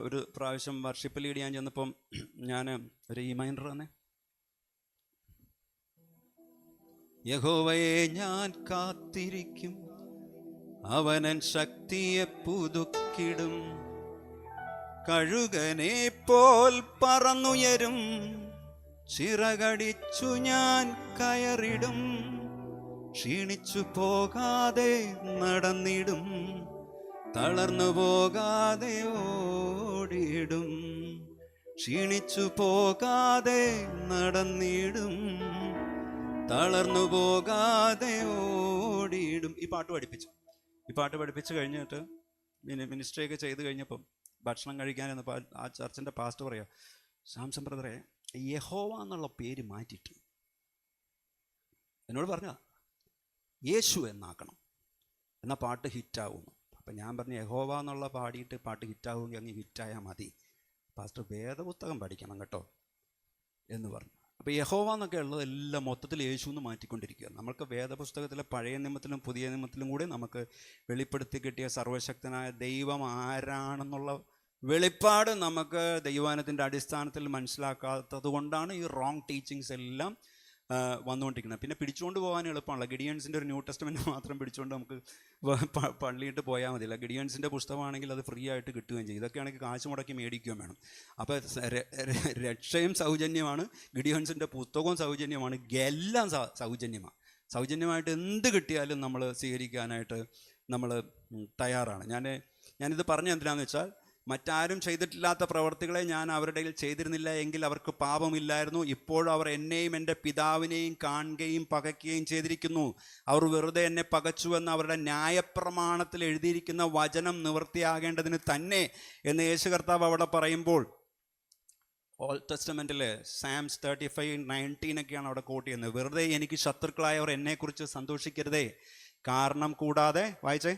ഒരു പ്രാവശ്യം വർഷിപ്പ് ലീഡ് ചെയ്യാൻ ചെന്നപ്പം ഞാൻ ഒരു റിമൈൻഡർ തന്നെ, യഹോവയെ ഞാൻ കാത്തിരിക്കും, അവനൻ ശക്തിയെ പുതുക്കിടും, കഴുകനെ പോൽ പറന്നുയരും, ചിറകടിച്ചു ഞാൻ കയറിടും, ക്ഷീണിച്ചു പോകാതെ നടന്നിടും, തളർന്നു പോകാതെ ഓടിയിടും, ക്ഷീണിച്ചു പോകാതെ നടന്നിടും, തളർന്നു പോകാതെ ഓടിയിടും. ഈ പാട്ട് പഠിപ്പിച്ചു കഴിഞ്ഞിട്ട് മിനിസ്ട്രിയൊക്കെ ചെയ്ത് കഴിഞ്ഞപ്പം ഭക്ഷണം കഴിക്കാനെന്ന് ആ ചർച്ചിൻ്റെ പാസ്റ്റർ പറയാം, സാംസൺ ബ്രദറെ യഹോവ എന്നുള്ള പേര് മാറ്റിയിട്ട് എന്നോട് പറഞ്ഞ യേശു എന്നാക്കണം, എന്നാൽ പാട്ട് ഹിറ്റാവുന്നു. അപ്പം ഞാൻ പറഞ്ഞു യഹോവ എന്നുള്ള പാടിയിട്ട് പാട്ട് ഹിറ്റാവുമെങ്കിൽ അങ്ങ് ഹിറ്റായാൽ മതി, പാസ്റ്റർ വേദപുസ്തകം പഠിക്കണം കേട്ടോ എന്ന് പറഞ്ഞു. അപ്പോൾ യഹോവ എന്നൊക്കെ ഉള്ളത് എല്ലാം മൊത്തത്തിൽ യേശു എന്ന് മാറ്റിക്കൊണ്ടിരിക്കുക. നമ്മൾക്ക് വേദപുസ്തകത്തിലെ പഴയ നിയമത്തിലും പുതിയ നിയമത്തിലും കൂടി നമുക്ക് വെളിപ്പെടുത്തി കിട്ടിയ സർവശക്തനായ ദൈവം ആരാണെന്നുള്ള വെളിപ്പാട് നമുക്ക് ദൈവാനത്തിൻ്റെ അടിസ്ഥാനത്തിൽ മനസ്സിലാക്കാത്തത് കൊണ്ടാണ് ഈ റോങ് ടീച്ചിങ്സ് എല്ലാം വന്നുകൊണ്ടിരിക്കുന്നത്. പിന്നെ പിടിച്ചുകൊണ്ട് പോകാൻ എളുപ്പമാണല്ലോ. ഗിഡിയൻസിൻ്റെ ഒരു ന്യൂ ടെസ്റ്റമെൻറ്റ് മാത്രം പിടിച്ചുകൊണ്ട് നമുക്ക് പള്ളിയിട്ട് പോയാൽ മതിയല്ല. ഗിഡിയൻസിൻ്റെ പുസ്തകമാണെങ്കിൽ അത് ഫ്രീ ആയിട്ട് കിട്ടുകയും ചെയ്യും. ഇതൊക്കെയാണെങ്കിൽ കാശ് മുടക്കി മേടിക്കുകയും വേണം. അപ്പോൾ രക്ഷയും സൗജന്യമാണ്, ഗിഡിയൻസിൻ്റെ പുസ്തകവും സൗജന്യമാണ്, എല്ലാം സൗജന്യമായിട്ട് എന്ത് കിട്ടിയാലും നമ്മൾ സ്വീകരിക്കാനായിട്ട് നമ്മൾ തയ്യാറാണ്. ഞാനിത് പറഞ്ഞ എന്തിനാണെന്ന് വെച്ചാൽ, മറ്റാരും ചെയ്തിട്ടില്ലാത്ത പ്രവർത്തികളെ ഞാൻ അവരുടെ ഇടയിൽ ചെയ്തിരുന്നില്ല എങ്കിൽ അവർക്ക് പാപമില്ലായിരുന്നു. ഇപ്പോഴും അവർ എന്നെയും എൻ്റെ പിതാവിനെയും കാണുകയും പകയ്ക്കുകയും ചെയ്തിരിക്കുന്നു. അവർ വെറുതെ എന്നെ പകച്ചുവെന്ന് അവരുടെ ന്യായപ്രമാണത്തിൽ എഴുതിയിരിക്കുന്ന വചനം നിവൃത്തിയാകേണ്ടതിന് തന്നെ എന്ന് യേശു കർത്താവ് അവിടെ പറയുമ്പോൾ, ഓൾഡ് ടെസ്റ്റമെൻറ്റിലെ സാംസ് 35:19 അവിടെ കോട്ട് ചെയ്യുന്നത്. വെറുതെ എനിക്ക് ശത്രുക്കളായവർ എന്നെക്കുറിച്ച് സന്തോഷിക്കരുതേ, കാരണം കൂടാതെ വായിച്ചേ,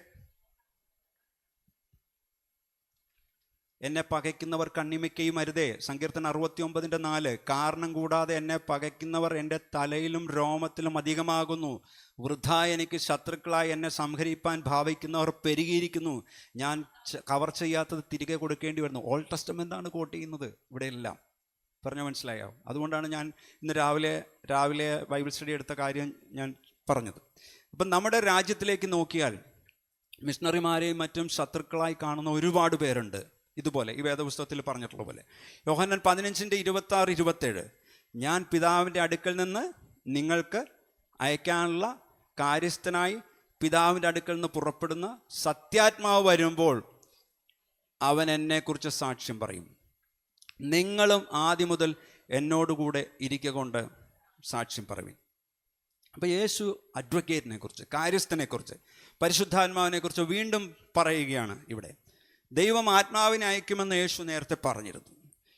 എന്നെ പകയ്ക്കുന്നവർ കണ്ണിമയ്ക്കുകയും അരുതേ. സങ്കീർത്തനം 69:4, കാരണം കൂടാതെ എന്നെ പകയ്ക്കുന്നവർ എൻ്റെ തലയിലും രോമത്തിലും അധികമാകുന്നു. വൃഥ എനിക്ക് ശത്രുക്കളായി എന്നെ സംഹരിപ്പാൻ ഭാവിക്കുന്നവർ പെരുകിയിരിക്കുന്നു. ഞാൻ കവർ ചെയ്യാത്തത് തിരികെ കൊടുക്കേണ്ടി വരുന്നു. ഓൾഡ് ടെസ്റ്റമെൻ്റാണ് കോട്ട് ചെയ്യുന്നത് ഇവിടെയെല്ലാം. പറഞ്ഞാൽ മനസ്സിലായോ? അതുകൊണ്ടാണ് ഞാൻ ഇന്ന് രാവിലെ ബൈബിൾ സ്റ്റഡി എടുത്ത കാര്യം ഞാൻ പറഞ്ഞത്. അപ്പം നമ്മുടെ രാജ്യത്തിലേക്ക് നോക്കിയാൽ മിഷണറിമാരെയും മറ്റും ശത്രുക്കളായി കാണുന്ന ഒരുപാട് പേരുണ്ട്. ഇതുപോലെ ഈ വേദപുസ്തകത്തിൽ പറഞ്ഞിട്ടുള്ള പോലെ യോഹന്നാൻ 15:26-27, ഞാൻ പിതാവിൻ്റെ അടുക്കൽ നിന്ന് നിങ്ങൾക്ക് അയക്കാനുള്ള കാര്യസ്ഥനായി പിതാവിൻ്റെ അടുക്കൽ നിന്ന് പുറപ്പെടുന്ന സത്യാത്മാവ് വരുമ്പോൾ അവൻ എന്നെക്കുറിച്ച് സാക്ഷ്യം പറയും. നിങ്ങളും ആദ്യം മുതൽ എന്നോടുകൂടെ ഇരിക്കൊണ്ട് സാക്ഷ്യം പറയും. അപ്പോൾ യേശു അഡ്വക്കേറ്റിനെ കുറിച്ച്, കാര്യസ്ഥനെക്കുറിച്ച്, പരിശുദ്ധാത്മാവിനെക്കുറിച്ച് വീണ്ടും പറയുകയാണ് ഇവിടെ. ദൈവം ആത്മാവിനെ അയക്കുമെന്ന് യേശു നേരത്തെ പറഞ്ഞിരുന്നു.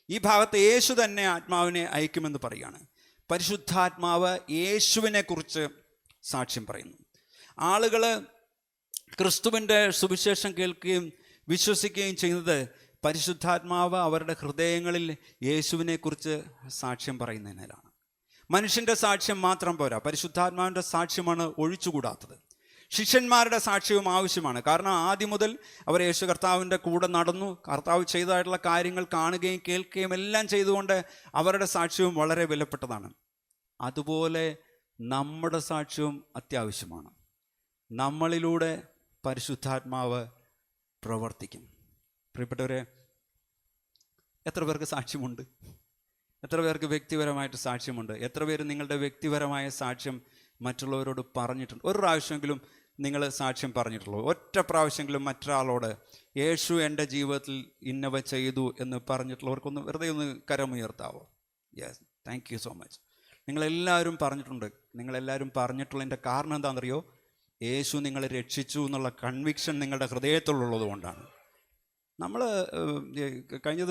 ഈ ഭാഗത്ത് യേശു തന്നെ ആത്മാവിനെ അയക്കുമെന്ന് പറയുകയാണ്. പരിശുദ്ധാത്മാവ് യേശുവിനെ കുറിച്ച് സാക്ഷ്യം പറയുന്നു. ആളുകൾ ക്രിസ്തുവിൻ്റെ സുവിശേഷം കേൾക്കുകയും വിശ്വസിക്കുകയും ചെയ്യുന്നത് പരിശുദ്ധാത്മാവ് അവരുടെ ഹൃദയങ്ങളിൽ യേശുവിനെക്കുറിച്ച് സാക്ഷ്യം പറയുന്നതിനാലാണ്. മനുഷ്യൻ്റെ സാക്ഷ്യം മാത്രം പോരാ, പരിശുദ്ധാത്മാവിൻ്റെ സാക്ഷ്യമാണ് ഒഴിച്ചുകൂടാത്തത്. ശിഷ്യന്മാരുടെ സാക്ഷ്യവും ആവശ്യമാണ്. കാരണം ആദ്യം മുതൽ അവർ യേശു കർത്താവിൻ്റെ കൂടെ നടന്നു, കർത്താവ് ചെയ്തതായിട്ടുള്ള കാര്യങ്ങൾ കാണുകയും കേൾക്കുകയും എല്ലാം ചെയ്തുകൊണ്ട് അവരുടെ സാക്ഷ്യവും വളരെ വിലപ്പെട്ടതാണ്. അതുപോലെ നമ്മുടെ സാക്ഷ്യവും അത്യാവശ്യമാണ്. നമ്മളിലൂടെ പരിശുദ്ധാത്മാവ് പ്രവർത്തിക്കും. പ്രിയപ്പെട്ടവരെ, എത്ര പേർക്ക് സാക്ഷ്യമുണ്ട്? എത്ര പേർക്ക് വ്യക്തിപരമായിട്ട് സാക്ഷ്യമുണ്ട്? എത്ര പേര് നിങ്ങളുടെ വ്യക്തിപരമായ സാക്ഷ്യം മറ്റുള്ളവരോട് പറഞ്ഞിട്ടുണ്ട്? ഒരു പ്രാവശ്യമെങ്കിലും നിങ്ങൾ സാക്ഷ്യം പറഞ്ഞിട്ടുള്ളൂ? ഒറ്റ പ്രാവശ്യമെങ്കിലും മറ്റൊരാളോട് യേശു എൻ്റെ ജീവിതത്തിൽ ഇന്നവ ചെയ്തു എന്ന് പറഞ്ഞിട്ടുള്ളവർക്കൊന്ന് വെറുതെ ഒന്ന് കരമുയർത്താവോ? Yes, thank you so much. നിങ്ങളെല്ലാവരും പറഞ്ഞിട്ടുണ്ട്. നിങ്ങളെല്ലാവരും പറഞ്ഞിട്ടുള്ളതിൻ്റെ കാരണം എന്താണെന്നറിയോ? യേശു നിങ്ങളെ രക്ഷിച്ചു എന്നുള്ള കൺവിക്ഷൻ നിങ്ങളുടെ ഹൃദയത്തിലുള്ളത് കൊണ്ടാണ്. നമ്മൾ കഴിഞ്ഞ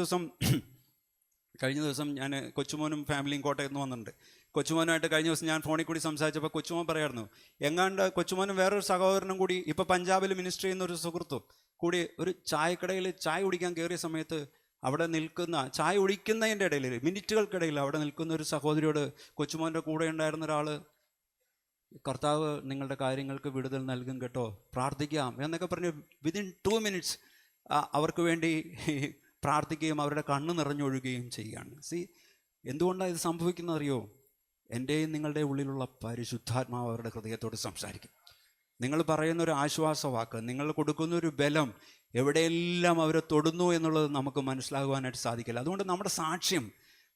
ദിവസം ഞാൻ കൊച്ചുമോനും ഫാമിലിയും കോട്ടയത്ത് നിന്ന് വന്നിട്ടുണ്ട്. കൊച്ചുമോനുമായിട്ട് കഴിഞ്ഞ ദിവസം ഞാൻ ഫോണിൽ കൂടി സംസാരിച്ചപ്പോൾ കൊച്ചുമോൻ പറയായിരുന്നു, എങ്ങാണ്ട് കൊച്ചുമോനും വേറൊരു സഹോദരനും കൂടി ഇപ്പോൾ പഞ്ചാബിൽ മിനിസ്ട്രി ചെയ്യുന്ന ഒരു സുഹൃത്തും കൂടി ഒരു ചായക്കടയിൽ ചായ കുടിക്കാൻ കയറിയ സമയത്ത് അവിടെ നിൽക്കുന്ന, ചായ കുടിക്കുന്നതിൻ്റെ ഇടയിൽ മിനിറ്റുകൾക്കിടയിൽ അവിടെ നിൽക്കുന്ന ഒരു സഹോദരിയോട് കൊച്ചുമോൻ്റെ കൂടെ ഉണ്ടായിരുന്ന ഒരാൾ, കർത്താവ് നിങ്ങളുടെ കാര്യങ്ങൾക്ക് വിടുതൽ നൽകും കേട്ടോ, പ്രാർത്ഥിക്കാം എന്നൊക്കെ പറഞ്ഞ് വിതിൻ 2 minutes അവർക്ക് വേണ്ടി പ്രാർത്ഥിക്കുകയും അവരുടെ കണ്ണ് നിറഞ്ഞൊഴുകുകയും ചെയ്യുകയാണ്. എന്തുകൊണ്ടാണ് ഇത് സംഭവിക്കുന്നത് അറിയോ? എൻ്റെയും നിങ്ങളുടെ ഉള്ളിലുള്ള പരിശുദ്ധാത്മാവ് അവരുടെ ഹൃദയത്തോട് സംസാരിക്കും. നിങ്ങൾ പറയുന്ന ഒരു ആശ്വാസവാക്ക്, നിങ്ങൾ കൊടുക്കുന്ന ഒരു ബലം എവിടെയെല്ലാം അവരെ തൊടുന്നു എന്നുള്ളത് നമുക്ക് മനസ്സിലാകുവാനായിട്ട് സാധിക്കില്ല. അതുകൊണ്ട് നമ്മുടെ സാക്ഷ്യം,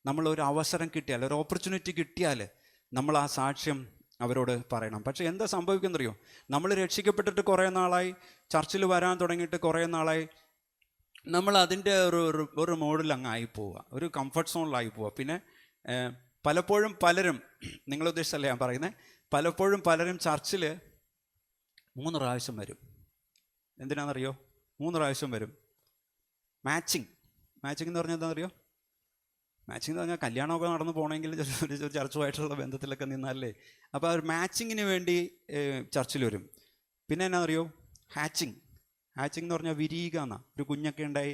നമ്മളൊരു അവസരം കിട്ടിയാൽ, ഒരു ഓപ്പർച്യൂണിറ്റി കിട്ടിയാൽ നമ്മൾ ആ സാക്ഷ്യം അവരോട് പറയണം. പക്ഷേ എന്താ സംഭവിക്കുന്നറിയോ, നമ്മൾ രക്ഷിക്കപ്പെട്ടിട്ട് കുറേ നാളായി, ചർച്ചിൽ വരാൻ തുടങ്ങിയിട്ട് കുറേ നാളായി, നമ്മൾ അതിൻ്റെ ഒരു മോഡിൽ അങ്ങ് ആയി പോവുക, ഒരു കംഫർട്ട് സോണിലായി പോവുക. പിന്നെ പലപ്പോഴും പലരും, നിങ്ങൾ ഉദ്ദേശിച്ചല്ലേ ഞാൻ പറയുന്നത്, പലപ്പോഴും പലരും ചർച്ചിൽ 3 പ്രാവശ്യം വരും. എന്തിനാണെന്നറിയോ? 3 പ്രാവശ്യം വരും. മാച്ചിങ് എന്ന് പറഞ്ഞാൽ എന്താണെന്നറിയോ? മാച്ചിങ് എന്ന് പറഞ്ഞാൽ കല്യാണമൊക്കെ നടന്നു പോകണമെങ്കിൽ ഒരു ചർച്ചുമായിട്ടുള്ള ബന്ധത്തിലൊക്കെ നിന്നാലേ. അപ്പോൾ ഒരു മാച്ചിങ്ങിന് വേണ്ടി ചർച്ചിൽ വരും. പിന്നെ എന്നാണെന്നറിയോ? ഹാച്ചിങ് എന്ന് പറഞ്ഞാൽ വിരിയുക എന്നാണ്. ഒരു കുഞ്ഞൊക്കെ ഉണ്ടായി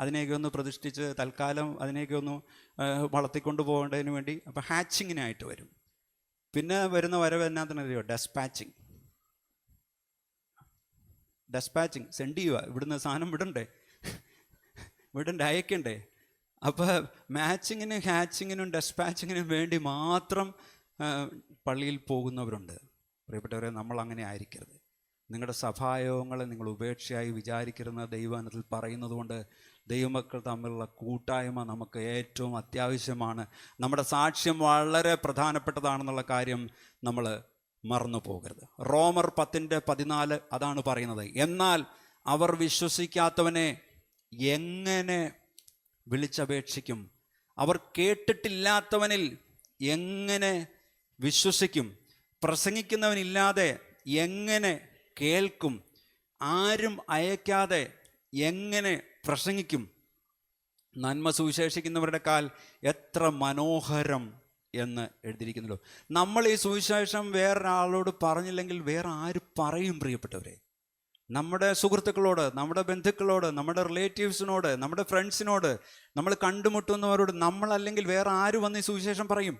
അതിനെയൊക്കെ ഒന്ന് പ്രതിഷ്ഠിച്ച് തൽക്കാലം അതിനെയൊക്കെ ഒന്ന് വളർത്തിക്കൊണ്ട് പോകേണ്ടതിന് വേണ്ടി അപ്പോൾ ഹാച്ചിങ്ങിനായിട്ട് വരും. പിന്നെ വരുന്ന വരവ് എന്നാന്നറിയോ? ഡെസ്പാച്ചിങ് സെൻഡ് ചെയ്യുക. ഇവിടുന്ന് സാധനം വിടണ്ടേ, അയക്കണ്ടേ. അപ്പോൾ മാച്ചിങ്ങിനും ഹാച്ചിങ്ങിനും ഡെസ്പാച്ചിങ്ങിനും വേണ്ടി മാത്രം പള്ളിയിൽ പോകുന്നവരുണ്ട്. പ്രിയപ്പെട്ടവരെ, നമ്മൾ അങ്ങനെ ആയിരിക്കരുത്. നിങ്ങളുടെ സഭായോഗങ്ങളെ നിങ്ങൾ ഉപേക്ഷയായി വിചാരിക്കരുന്ന ദൈവവചനത്തിൽ പറയുന്നത് കൊണ്ട് ദൈവമക്കൾ തമ്മിലുള്ള കൂട്ടായ്മ നമുക്ക് ഏറ്റവും അത്യാവശ്യമാണ്. നമ്മുടെ സാക്ഷ്യം വളരെ പ്രധാനപ്പെട്ടതാണെന്നുള്ള കാര്യം നമ്മൾ മറന്നു പോകരുത്. റോമർ 10:14 അതാണ് പറയുന്നത്. എന്നാൽ അവർ വിശ്വസിക്കാത്തവനെ എങ്ങനെ വിളിച്ചപേക്ഷിക്കും? അവർ കേട്ടിട്ടില്ലാത്തവനിൽ എങ്ങനെ വിശ്വസിക്കും? പ്രസംഗിക്കുന്നവനില്ലാതെ എങ്ങനെ കേൾക്കും? ആരും അയക്കാതെ എങ്ങനെ പ്രസംഗിക്കും? നന്മ സുവിശേഷിക്കുന്നവരുടെ കാൽ എത്ര മനോഹരം എന്ന് എഴുതിയിരിക്കുന്നല്ലോ. നമ്മൾ ഈ സുവിശേഷം വേറൊരാളോട് പറഞ്ഞില്ലെങ്കിൽ വേറെ ആര് പറയും? പ്രിയപ്പെട്ടവരെ, നമ്മുടെ സുഹൃത്തുക്കളോട്, നമ്മുടെ ബന്ധുക്കളോട്, നമ്മുടെ റിലേറ്റീവ്സിനോട്, നമ്മുടെ ഫ്രണ്ട്സിനോട്, നമ്മൾ കണ്ടുമുട്ടുന്നവരോട് നമ്മളല്ലെങ്കിൽ വേറെ ആര് വന്ന് ഈ സുവിശേഷം പറയും?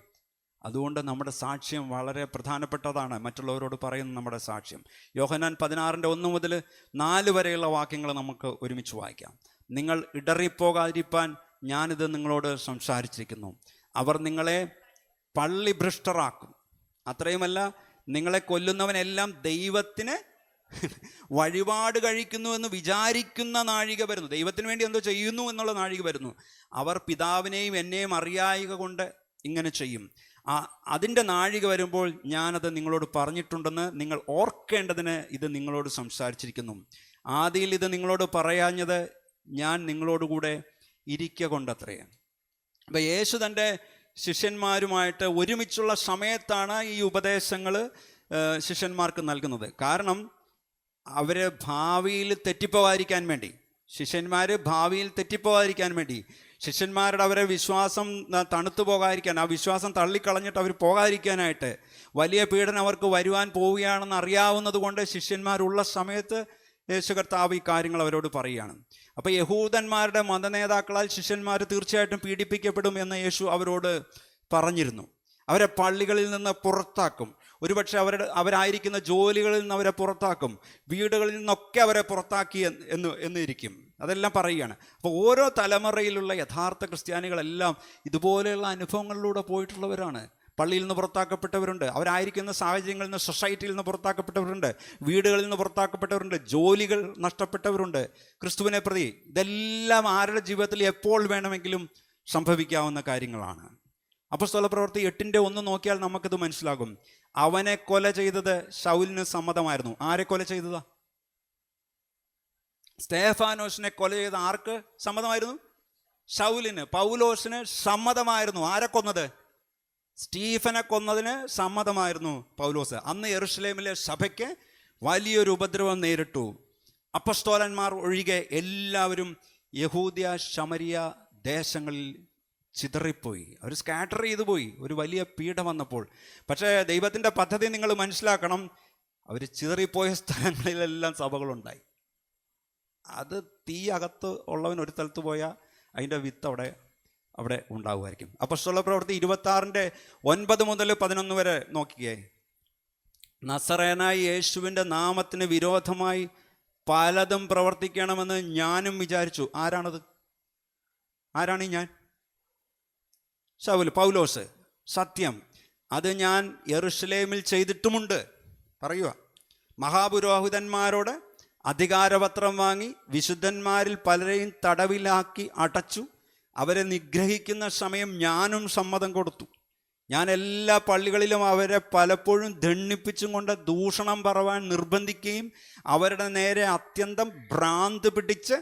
അതുകൊണ്ട് നമ്മുടെ സാക്ഷ്യം വളരെ പ്രധാനപ്പെട്ടതാണ്. മറ്റുള്ളവരോട് പറയുന്ന നമ്മുടെ സാക്ഷ്യം. യോഹന്നാൻ 16:1 മുതൽ 4 വരെയുള്ള വാക്യങ്ങൾ നമുക്ക് ഒരുമിച്ച് വായിക്കാം. നിങ്ങൾ ഇടറിപ്പോകാതിരിപ്പാൻ ഞാനിത് നിങ്ങളോട് സംസാരിച്ചിരിക്കുന്നു. അവർ നിങ്ങളെ പള്ളിഭ്രഷ്ടരാക്കും. അത്രയുമല്ല, നിങ്ങളെ കൊല്ലുന്നവനെല്ലാം ദൈവത്തിന് വഴിപാട് കഴിക്കുന്നു എന്ന് വിചാരിക്കുന്ന നാഴിക വരുന്നു. ദൈവത്തിന് വേണ്ടി എന്തോ ചെയ്യുന്നു എന്നുള്ള നാഴിക വരുന്നു. അവർ പിതാവിനെയും എന്നെയും അറിയായിക കൊണ്ട് ഇങ്ങനെ ചെയ്യും. അതിൻ്റെ നാഴിക വരുമ്പോൾ ഞാനത് നിങ്ങളോട് പറഞ്ഞിട്ടുണ്ടെന്ന് നിങ്ങൾ ഓർക്കേണ്ടതിന് ഇത് നിങ്ങളോട് സംസാരിച്ചിരിക്കുന്നു. ആദിയിൽ ഇത് നിങ്ങളോട് പറയാഞ്ഞത് ഞാൻ നിങ്ങളോടുകൂടെ ഇരിക്ക കൊണ്ടത്രേ. അപ്പം യേശു തൻ്റെ ശിഷ്യന്മാരുമായിട്ട് ഒരുമിച്ചുള്ള സമയത്താണ് ഈ ഉപദേശങ്ങൾ ശിഷ്യന്മാർക്ക് നൽകുന്നത്. കാരണം അവർ ഭാവിയിൽ തെറ്റിപ്പോകാതിരിക്കാൻ വേണ്ടി, ശിഷ്യന്മാരുടെ അവരെ വിശ്വാസം തണുത്തു പോകാതിരിക്കാൻ, ആ വിശ്വാസം തള്ളിക്കളഞ്ഞിട്ട് അവർ പോകാതിരിക്കാനായിട്ട്, വലിയ പീഡനം അവർക്ക് വരുവാൻ പോവുകയാണെന്ന് അറിയാവുന്നത് കൊണ്ട് ശിഷ്യന്മാരുള്ള സമയത്ത് യേശു കർത്താവ് ഈ കാര്യങ്ങൾ അവരോട് പറയുകയാണ്. അപ്പോൾ യഹൂദന്മാരുടെ മതനേതാക്കളാൽ ശിഷ്യന്മാർ തീർച്ചയായിട്ടും പീഡിപ്പിക്കപ്പെടും എന്ന് യേശു അവരോട് പറഞ്ഞിരുന്നു. അവരെ പള്ളികളിൽ നിന്ന് പുറത്താക്കും. ഒരുപക്ഷെ അവരായിരിക്കുന്ന ജോലികളിൽ നിന്ന് അവരെ പുറത്താക്കും. വീടുകളിൽ നിന്നൊക്കെ അവരെ പുറത്താക്കി എന്നിരിക്കും. അതെല്ലാം പറയുകയാണ്. അപ്പോൾ ഓരോ തലമുറയിലുള്ള യഥാർത്ഥ ക്രിസ്ത്യാനികളെല്ലാം ഇതുപോലെയുള്ള അനുഭവങ്ങളിലൂടെ പോയിട്ടുള്ളവരാണ്. പള്ളിയിൽ നിന്ന് പുറത്താക്കപ്പെട്ടവരുണ്ട്, അവരായിരിക്കുന്ന സാഹചര്യങ്ങളിൽ നിന്ന്, സൊസൈറ്റിയിൽ നിന്ന് പുറത്താക്കപ്പെട്ടവരുണ്ട്, വീടുകളിൽ നിന്ന് പുറത്താക്കപ്പെട്ടവരുണ്ട്, ജോലികൾ നഷ്ടപ്പെട്ടവരുണ്ട്. ക്രിസ്തുവിനെ പ്രതി ഇതെല്ലാം ആരുടെ ജീവിതത്തിൽ എപ്പോൾ വേണമെങ്കിലും സംഭവിക്കാവുന്ന കാര്യങ്ങളാണ്. അപ്പോസ്തലപ്രവൃത്തി 8:1 നോക്കിയാൽ നമുക്കിത് മനസ്സിലാകും. അവനെ കൊല ചെയ്തത് ശൗലിന് സമ്മതമായിരുന്നു. ആരെ കൊല ചെയ്തതാ? സ്തേഫാനോസിനെ കൊല ചെയ്ത ആർക്ക് സമ്മതമായിരുന്നു? ശൗലിന്, പൗലോസിന് സമ്മതമായിരുന്നു. ആരെ കൊന്നത്? സ്റ്റീഫനെ കൊന്നതിന് സമ്മതമായിരുന്നു പൗലോസ്. അന്ന് യെരുശലേമിലെ സഭയ്ക്ക് വലിയൊരു ഉപദ്രവം നേരിട്ടു. അപ്പസ്തോലന്മാർ ഒഴികെ എല്ലാവരും യഹൂദ്യ ശമരിയ ദേശങ്ങളിൽ ചിതറിപ്പോയി. അവർ സ്കാറ്റർ ചെയ്തു പോയി ഒരു വലിയ പീഡ വന്നപ്പോൾ. പക്ഷേ ദൈവത്തിൻ്റെ പദ്ധതി നിങ്ങൾ മനസ്സിലാക്കണം. അവർ ചിതറിപ്പോയ സ്ഥലങ്ങളിലെല്ലാം സഭകളുണ്ടായി. അത് തീ അകത്ത് ഉള്ളവൻ ഒരു സ്ഥലത്ത് പോയാൽ അതിൻ്റെ വിത്ത് അവിടെ ഉണ്ടാകുമായിരിക്കും. അപ്പോസ്തലപ്രവൃത്തി 26:9 മുതൽ 11 വരെ നോക്കിയേ. നസറേനായ യേശുവിൻ്റെ നാമത്തിന് വിരോധമായി പലതും പ്രവർത്തിക്കണമെന്ന് ഞാനും വിചാരിച്ചു. ആരാണത്? ആരാണ് ഈ ഞാൻ? ശൗൽ, പൗലോസ്. സത്യം, അത് ഞാൻ യെരുശലേമിൽ ചെയ്തിട്ടുമുണ്ട്. പറയുക, മഹാപുരോഹിതന്മാരോട് അധികാരപത്രം വാങ്ങി വിശുദ്ധന്മാരിൽ പലരെയും തടവിലാക്കി അടച്ചു. അവരെ നിഗ്രഹിക്കുന്ന സമയം ഞാനും സമ്മതം കൊടുത്തു. ഞാൻ എല്ലാ പള്ളികളിലും അവരെ പലപ്പോഴും ദണ്ഡിപ്പിച്ചും കൊണ്ട് ദൂഷണം പറവാൻ നിർബന്ധിക്കുകയും അവരുടെ നേരെ അത്യന്തം ഭ്രാന്ത് പിടിച്ച്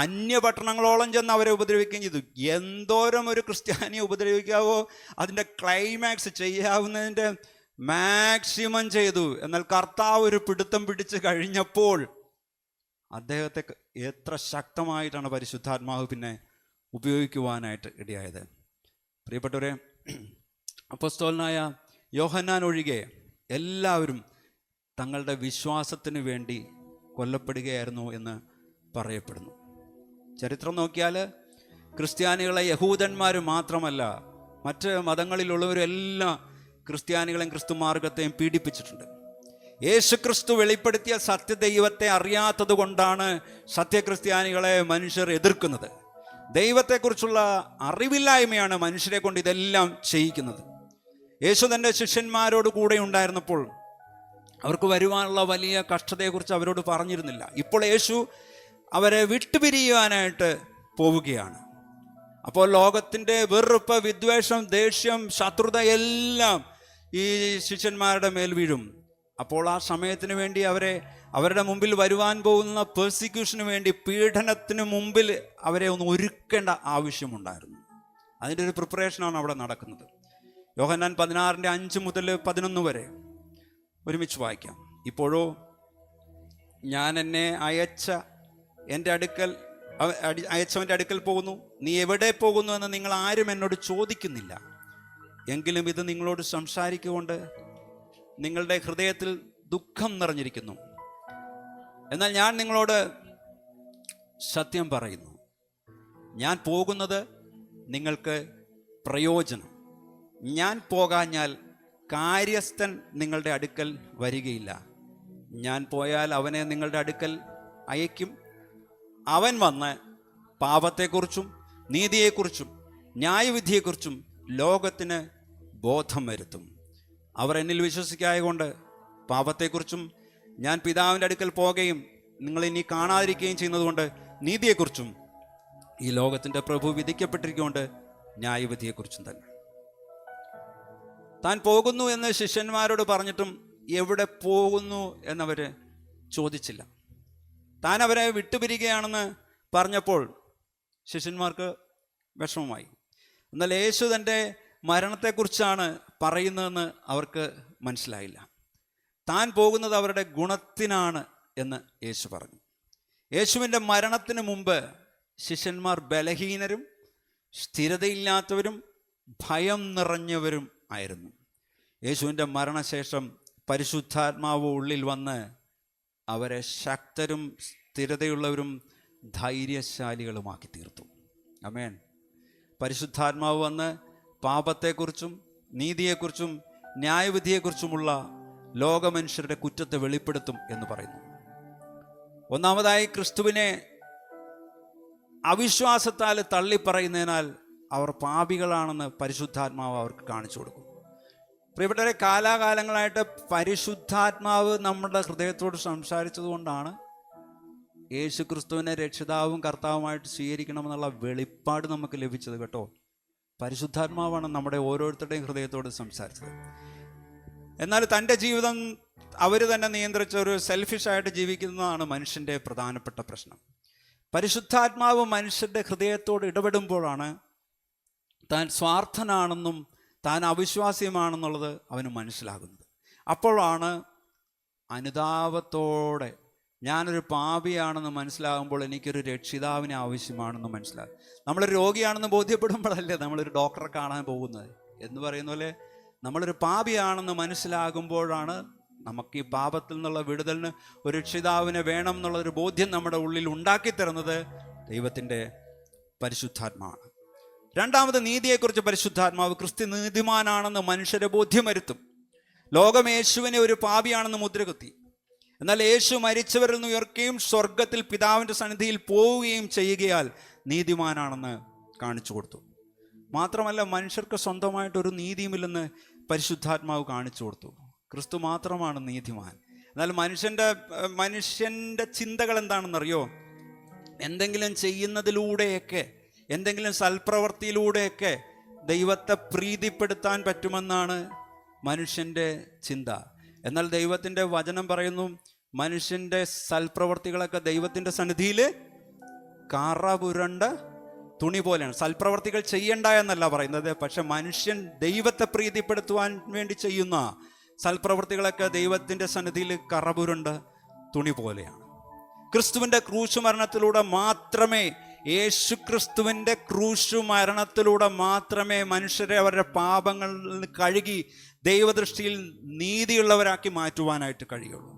അന്യപട്ടണങ്ങളോളം ചെന്ന് അവരെ ഉപദ്രവിക്കുകയും ചെയ്തു. എന്തോരം ഒരു ക്രിസ്ത്യാനിയെ ഉപദ്രവിക്കാവോ അതിൻ്റെ ക്ലൈമാക്സ് ചെയ്യാവുന്നതിൻ്റെ മാക്സിമം ചെയ്തു. എന്നാൽ കർത്താവ് ഒരു പിടുത്തം പിടിച്ച് കഴിഞ്ഞപ്പോൾ അദ്ദേഹത്തെ എത്ര ശക്തമായിട്ടാണ് പരിശുദ്ധാത്മാവ് പിന്നെ ഉപയോഗിക്കുവാനായിട്ട് ഇടയായത്. പ്രിയപ്പെട്ടവരെ, അപ്പോസ്തലനായ യോഹന്നാൻ ഒഴികെ എല്ലാവരും തങ്ങളുടെ വിശ്വാസത്തിന് വേണ്ടി കൊല്ലപ്പെടുകയായിരുന്നു എന്ന് പറയപ്പെടുന്നു. ചരിത്രം നോക്കിയാൽ ക്രിസ്ത്യാനികളെ യഹൂദന്മാർ മാത്രമല്ല, മറ്റ് മതങ്ങളിലുള്ളവരെല്ലാം ക്രിസ്ത്യാനികളെയും ക്രിസ്തുമാർഗത്തെയും പീഡിപ്പിച്ചിട്ടുണ്ട്. യേശുക്രിസ്തു വെളിപ്പെടുത്തിയ സത്യദൈവത്തെ അറിയാത്തത് കൊണ്ടാണ് സത്യക്രിസ്ത്യാനികളെ മനുഷ്യർ എതിർക്കുന്നത്. ദൈവത്തെക്കുറിച്ചുള്ള അറിവില്ലായ്മയാണ് മനുഷ്യരെ കൊണ്ട് ഇതെല്ലാം ചെയ്യിക്കുന്നത്. യേശു തൻ്റെ ശിഷ്യന്മാരോട് കൂടെ ഉണ്ടായിരുന്നപ്പോൾ അവർക്ക് വരുവാനുള്ള വലിയ കഷ്ടതയെക്കുറിച്ച് അവരോട് പറഞ്ഞിരുന്നില്ല. ഇപ്പോൾ യേശു അവരെ വിട്ടുപിരിയുവാനായിട്ട് പോവുകയാണ്. അപ്പോൾ ലോകത്തിൻ്റെ വെറുപ്പ്, വിദ്വേഷം, ദേഷ്യം, ശത്രുത എല്ലാം ഈ ശിഷ്യന്മാരുടെ മേൽ വീഴും. അപ്പോൾ ആ സമയത്തിന് വേണ്ടി അവരുടെ മുമ്പിൽ വരുവാൻ പോകുന്ന പെർസിക്യൂഷന് വേണ്ടി, പീഡനത്തിന് മുമ്പിൽ അവരെ ഒന്ന് ഒരുക്കേണ്ട ആവശ്യമുണ്ടായിരുന്നു. അതിൻ്റെ ഒരു പ്രിപ്പറേഷനാണ് അവിടെ നടക്കുന്നത്. യോഹന്നാൻ 16:5 മുതൽ 11 വരെ ഒരുമിച്ച് വായിക്കാം. ഇപ്പോഴോ ഞാൻ എന്നെ അയച്ചവൻ്റെ അടുക്കൽ പോകുന്നു. നീ എവിടെ പോകുന്നു എന്ന് നിങ്ങൾ ആരും എന്നോട് ചോദിക്കുന്നില്ല. എങ്കിലും ഇത് നിങ്ങളോട് സംസാരിക്കുകൊണ്ട് നിങ്ങളുടെ ഹൃദയത്തിൽ ദുഃഖം നിറഞ്ഞിരിക്കുന്നു. എന്നാൽ ഞാൻ നിങ്ങളോട് സത്യം പറയുന്നു, ഞാൻ പോകുന്നത് നിങ്ങൾക്ക് പ്രയോജനം. ഞാൻ പോകാഞ്ഞാൽ കാര്യസ്ഥൻ നിങ്ങളുടെ അടുക്കൽ വരികയില്ല. ഞാൻ പോയാൽ അവനെ നിങ്ങളുടെ അടുക്കൽ അയക്കും. അവൻ വന്ന് പാപത്തെക്കുറിച്ചും നീതിയെക്കുറിച്ചും ന്യായവിധിയെക്കുറിച്ചും ലോകത്തിന് ബോധം വരുത്തും. അവർ എന്നിൽ വിശ്വസിക്കായകൊണ്ട് പാപത്തെക്കുറിച്ചും ഞാൻ പിതാവിൻ്റെ അടുക്കൽ പോകുകയും നിങ്ങൾ ഇനി കാണാതിരിക്കുകയും ചെയ്യുന്നതുകൊണ്ട് നീതിയെക്കുറിച്ചും ഈ ലോകത്തിൻ്റെ പ്രഭു വിധിക്കപ്പെട്ടിരിക്കൊണ്ട് ന്യായവിധിയെക്കുറിച്ചും തന്നെ. താൻ പോകുന്നു എന്ന് ശിഷ്യന്മാരോട് പറഞ്ഞിട്ടും എവിടെ പോകുന്നു എന്നവർ ചോദിച്ചില്ല. താൻ അവരെ വിട്ടുപിരിക്കുകയാണെന്ന് പറഞ്ഞപ്പോൾ ശിഷ്യന്മാർക്ക് വിഷമമായി. എന്നാൽ യേശു തൻ്റെ മരണത്തെക്കുറിച്ചാണ് പറയുന്നതെന്ന് അവർക്ക് മനസ്സിലായില്ല. താൻ പോകുന്നത് അവരുടെ ഗുണത്തിനാണ് എന്ന് യേശു പറഞ്ഞു. യേശുവിൻ്റെ മരണത്തിന് മുമ്പ് ശിഷ്യന്മാർ ബലഹീനരും സ്ഥിരതയില്ലാത്തവരും ഭയം നിറഞ്ഞവരും ആയിരുന്നു. യേശുവിൻ്റെ മരണശേഷം പരിശുദ്ധാത്മാവ് ഉള്ളിൽ വന്ന് അവരെ ശക്തരും സ്ഥിരതയുള്ളവരും ധൈര്യശാലികളുമാക്കി തീർത്തു. ആമേൻ. പരിശുദ്ധാത്മാവ് വന്ന് പാപത്തെക്കുറിച്ചും നീതിയെക്കുറിച്ചും ന്യായവിധിയെക്കുറിച്ചുമുള്ള ലോകമനുഷ്യരുടെ കുറ്റത്തെ വെളിപ്പെടുത്തും എന്ന് പറയുന്നു. ഒന്നാമതായി, ക്രിസ്തുവിനെ അവിശ്വാസത്താൽ തള്ളിപ്പറയുന്നതിനാൽ അവർ പാപികളാണെന്ന് പരിശുദ്ധാത്മാവ് അവർക്ക് കാണിച്ചു കൊടുക്കും. പ്രിയപ്പെട്ടവരെ, കാലാകാലങ്ങളായിട്ട് പരിശുദ്ധാത്മാവ് നമ്മുടെ ഹൃദയത്തോട് സംസാരിച്ചത് കൊണ്ടാണ് യേശു ക്രിസ്തുവിനെ രക്ഷിതാവും കർത്താവുമായിട്ട് സ്വീകരിക്കണമെന്നുള്ള വെളിപ്പാട് നമുക്ക് ലഭിച്ചത് കേട്ടോ. പരിശുദ്ധാത്മാവാണ് നമ്മുടെ ഓരോരുത്തരുടെയും ഹൃദയത്തോട് സംസാരിച്ചത്. എന്നാൽ തൻ്റെ ജീവിതം അവർ തന്നെ നിയന്ത്രിച്ച ഒരു സെൽഫിഷായിട്ട് ജീവിക്കുന്നതാണ് മനുഷ്യൻ്റെ പ്രധാനപ്പെട്ട പ്രശ്നം. പരിശുദ്ധാത്മാവ് മനുഷ്യൻ്റെ ഹൃദയത്തോട് ഇടപെടുമ്പോഴാണ് താൻ സ്വാർത്ഥനാണെന്നും താൻ അവിശ്വാസ്യമാണെന്നുള്ളത് അവന് മനസ്സിലാകുന്നത്. അപ്പോഴാണ് അനുതാപത്തോടെ ഞാനൊരു പാപിയാണെന്ന് മനസ്സിലാകുമ്പോൾ എനിക്കൊരു രക്ഷിതാവിനെ ആവശ്യമാണെന്ന് മനസ്സിലാകും. നമ്മളൊരു രോഗിയാണെന്ന് ബോധ്യപ്പെടുമ്പോഴല്ലേ നമ്മളൊരു ഡോക്ടറെ കാണാൻ പോകുന്നത് എന്ന് പറയുന്ന പോലെ, നമ്മളൊരു പാപിയാണെന്ന് മനസ്സിലാകുമ്പോഴാണ് നമുക്ക് ഈ പാപത്തിൽ നിന്നുള്ള വിടുതലിന് ഒരു രക്ഷിതാവിനെ വേണം എന്നുള്ളൊരു ബോധ്യം നമ്മുടെ ഉള്ളിൽ ഉണ്ടാക്കിത്തരുന്നത് ദൈവത്തിൻ്റെ പരിശുദ്ധാത്മാവാണ്. രണ്ടാമത്, നീതിയെക്കുറിച്ച് പരിശുദ്ധാത്മാവ് ക്രിസ്തു നീതിമാനാണെന്ന് മനുഷ്യരെ ബോധ്യം വരുത്തും. ലോകം യേശുവിനെ ഒരു പാപിയാണെന്ന് മുദ്രകുത്തി. എന്നാൽ യേശു മരിച്ചവരിൽ നിന്ന് ഉയർക്കുകയും സ്വർഗത്തിൽ പിതാവിൻ്റെ സന്നിധിയിൽ പോവുകയും ചെയ്യുകയാൽ നീതിമാനാണെന്ന് കാണിച്ചു കൊടുത്തു. മാത്രമല്ല, മനുഷ്യർക്ക് സ്വന്തമായിട്ടൊരു നീതിയുമില്ലെന്ന് പരിശുദ്ധാത്മാവ് കാണിച്ചു കൊടുത്തു. ക്രിസ്തു മാത്രമാണ് നീതിമാൻ. എന്നാൽ മനുഷ്യൻ്റെ ചിന്തകൾ എന്താണെന്നറിയോ? എന്തെങ്കിലും ചെയ്യുന്നതിലൂടെയൊക്കെ, എന്തെങ്കിലും സൽപ്രവൃത്തിയിലൂടെയൊക്കെ ദൈവത്തെ പ്രീതിപ്പെടുത്താൻ പറ്റുമെന്നാണ് മനുഷ്യൻ്റെ ചിന്ത. എന്നാൽ ദൈവത്തിൻ്റെ വചനം പറയുന്നു, മനുഷ്യൻ്റെ സൽപ്രവൃത്തികളൊക്കെ ദൈവത്തിൻ്റെ സന്നിധിയിൽ കറ പുരണ്ട തുണി പോലെയാണ്. സൽപ്രവർത്തികൾ ചെയ്യണ്ട എന്നല്ല പറയുന്നത്, പക്ഷെ മനുഷ്യൻ ദൈവത്തെ പ്രീതിപ്പെടുത്തുവാൻ വേണ്ടി ചെയ്യുന്ന സൽപ്രവർത്തികളൊക്കെ ദൈവത്തിൻ്റെ സന്നിധിയിൽ കറപുരണ്ട തുണി പോലെയാണ്. ക്രിസ്തുവിൻ്റെ ക്രൂശ് മരണത്തിലൂടെ മാത്രമേ, യേശു ക്രിസ്തുവിൻ്റെ ക്രൂശ് മരണത്തിലൂടെ മാത്രമേ മനുഷ്യരെ അവരുടെ പാപങ്ങളിൽ നിന്ന് കഴുകി ദൈവദൃഷ്ടിയിൽ നീതിയുള്ളവരാക്കി മാറ്റുവാനായിട്ട് കഴിയുള്ളൂ.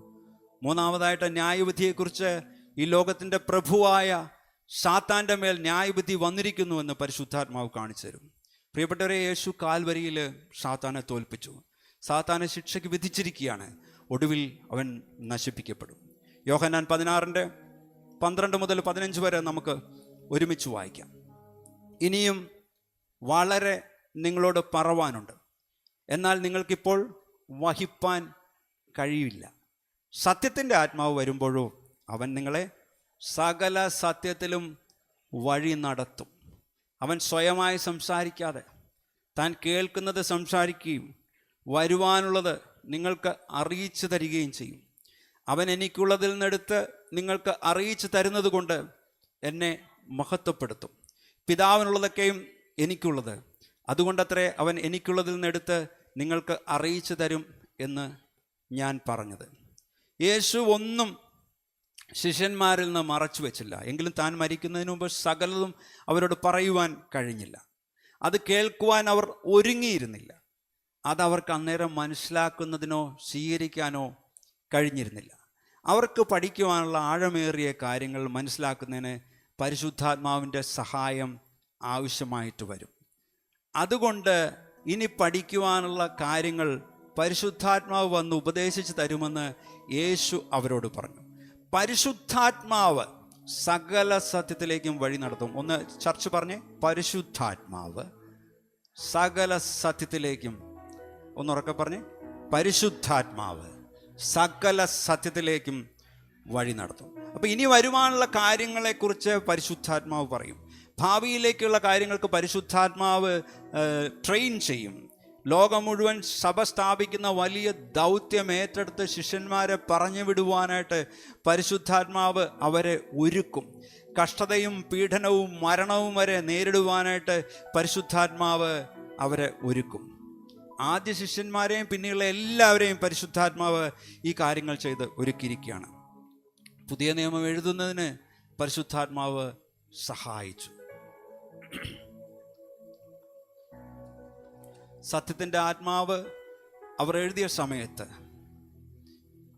മൂന്നാമതായിട്ട്, ന്യായവിധിയെക്കുറിച്ച് ഈ ലോകത്തിൻ്റെ പ്രഭുവായ സാത്താൻ്റെ മേൽ ന്യായവിധി വന്നിരിക്കുന്നുവെന്ന് പരിശുദ്ധാത്മാവ് കാണിച്ചു തരും. പ്രിയപ്പെട്ടവരെ, യേശു കാൽവരിയിൽ സാത്താനെ തോൽപ്പിച്ചു. സാത്താനെ ശിക്ഷയ്ക്ക് വിധിച്ചിരിക്കുകയാണ്. ഒടുവിൽ അവൻ നശിപ്പിക്കപ്പെടും. യോഹന്നാൻ 16:12 മുതൽ 15 വരെ നമുക്ക് ഒരുമിച്ച് വായിക്കാം. ഇനിയും വളരെ നിങ്ങളോട് പറവാനുണ്ട്, എന്നാൽ നിങ്ങൾക്കിപ്പോൾ വഹിപ്പാൻ കഴിയില്ല. സത്യത്തിൻ്റെ ആത്മാവ് വരുമ്പോഴോ അവൻ നിങ്ങളെ സകല സത്യത്തിലും വഴി നടത്തും. അവൻ സ്വയമായി സംസാരിക്കാതെ താൻ കേൾക്കുന്നത് സംസാരിക്കുകയും വരുവാനുള്ളത് നിങ്ങൾക്ക് അറിയിച്ചു തരികയും ചെയ്യും. അവൻ എനിക്കുള്ളതിൽ നിന്നെടുത്ത് നിങ്ങൾക്ക് അറിയിച്ചു തരുന്നത് കൊണ്ട് എന്നെ മഹത്വപ്പെടുത്തും. പിതാവിനുള്ളതൊക്കെയും എനിക്കുള്ളത്, അതുകൊണ്ടത്രേ അവൻ എനിക്കുള്ളതിൽ നിന്നെടുത്ത് നിങ്ങൾക്ക് അറിയിച്ചു തരും എന്ന് ഞാൻ പറഞ്ഞത്. യേശു ഒന്നും ശിഷ്യന്മാരിൽ നിന്ന് മറച്ചു വെച്ചില്ല. എങ്കിലും താൻ മരിക്കുന്നതിന് മുമ്പ് സകലതും അവരോട് പറയുവാൻ കഴിഞ്ഞില്ല. അത് കേൾക്കുവാൻ അവർ ഒരുങ്ങിയിരുന്നില്ല. അതവർക്ക് അന്നേരം മനസ്സിലാക്കുന്നതിനോ സ്വീകരിക്കാനോ കഴിഞ്ഞിരുന്നില്ല. അവർക്ക് പഠിക്കുവാനുള്ള ആഴമേറിയ കാര്യങ്ങൾ മനസ്സിലാക്കുന്നതിന് പരിശുദ്ധാത്മാവിൻ്റെ സഹായം ആവശ്യമായിട്ട് വരും. അതുകൊണ്ട് ഇനി പഠിക്കുവാനുള്ള കാര്യങ്ങൾ പരിശുദ്ധാത്മാവ് വന്ന് ഉപദേശിച്ച് തരുമെന്ന് യേശു അവരോട് പറഞ്ഞു. പരിശുദ്ധാത്മാവ് സകല സത്യത്തിലേക്കും വഴി നടത്തും. ഒന്ന് ചർച്ച പറഞ്ഞേ, പരിശുദ്ധാത്മാവ് സകല സത്യത്തിലേക്കും. ഒന്നുറക്കെ പറഞ്ഞേ, പരിശുദ്ധാത്മാവ് സകല സത്യത്തിലേക്കും വഴി നടത്തും. അപ്പം ഇനി വരുവാനുള്ള കാര്യങ്ങളെക്കുറിച്ച് പരിശുദ്ധാത്മാവ് പറയും. ഭാവിയിലേക്കുള്ള കാര്യങ്ങൾക്ക് പരിശുദ്ധാത്മാവ് ട്രെയിൻ ചെയ്യും. ലോകം മുഴുവൻ സഭ സ്ഥാപിക്കുന്ന വലിയ ദൗത്യം ഏറ്റെടുത്ത് ശിഷ്യന്മാരെ പറഞ്ഞു വിടുവാനായിട്ട് പരിശുദ്ധാത്മാവ് അവരെ ഒരുക്കും. കഷ്ടതയും പീഡനവും മരണവും വരെ നേരിടുവാനായിട്ട് പരിശുദ്ധാത്മാവ് അവരെ ഒരുക്കും. ആദ്യ ശിഷ്യന്മാരെയും പിന്നെയുള്ള എല്ലാവരെയും പരിശുദ്ധാത്മാവ് ഈ കാര്യങ്ങൾ ചെയ്ത് ഒരുക്കിയിരിക്കുകയാണ്. പുതിയ നിയമം എഴുതുന്നതിന് പരിശുദ്ധാത്മാവ് സഹായിച്ചു. സത്യത്തിൻ്റെ ആത്മാവ് അവർ എഴുതിയ സമയത്ത്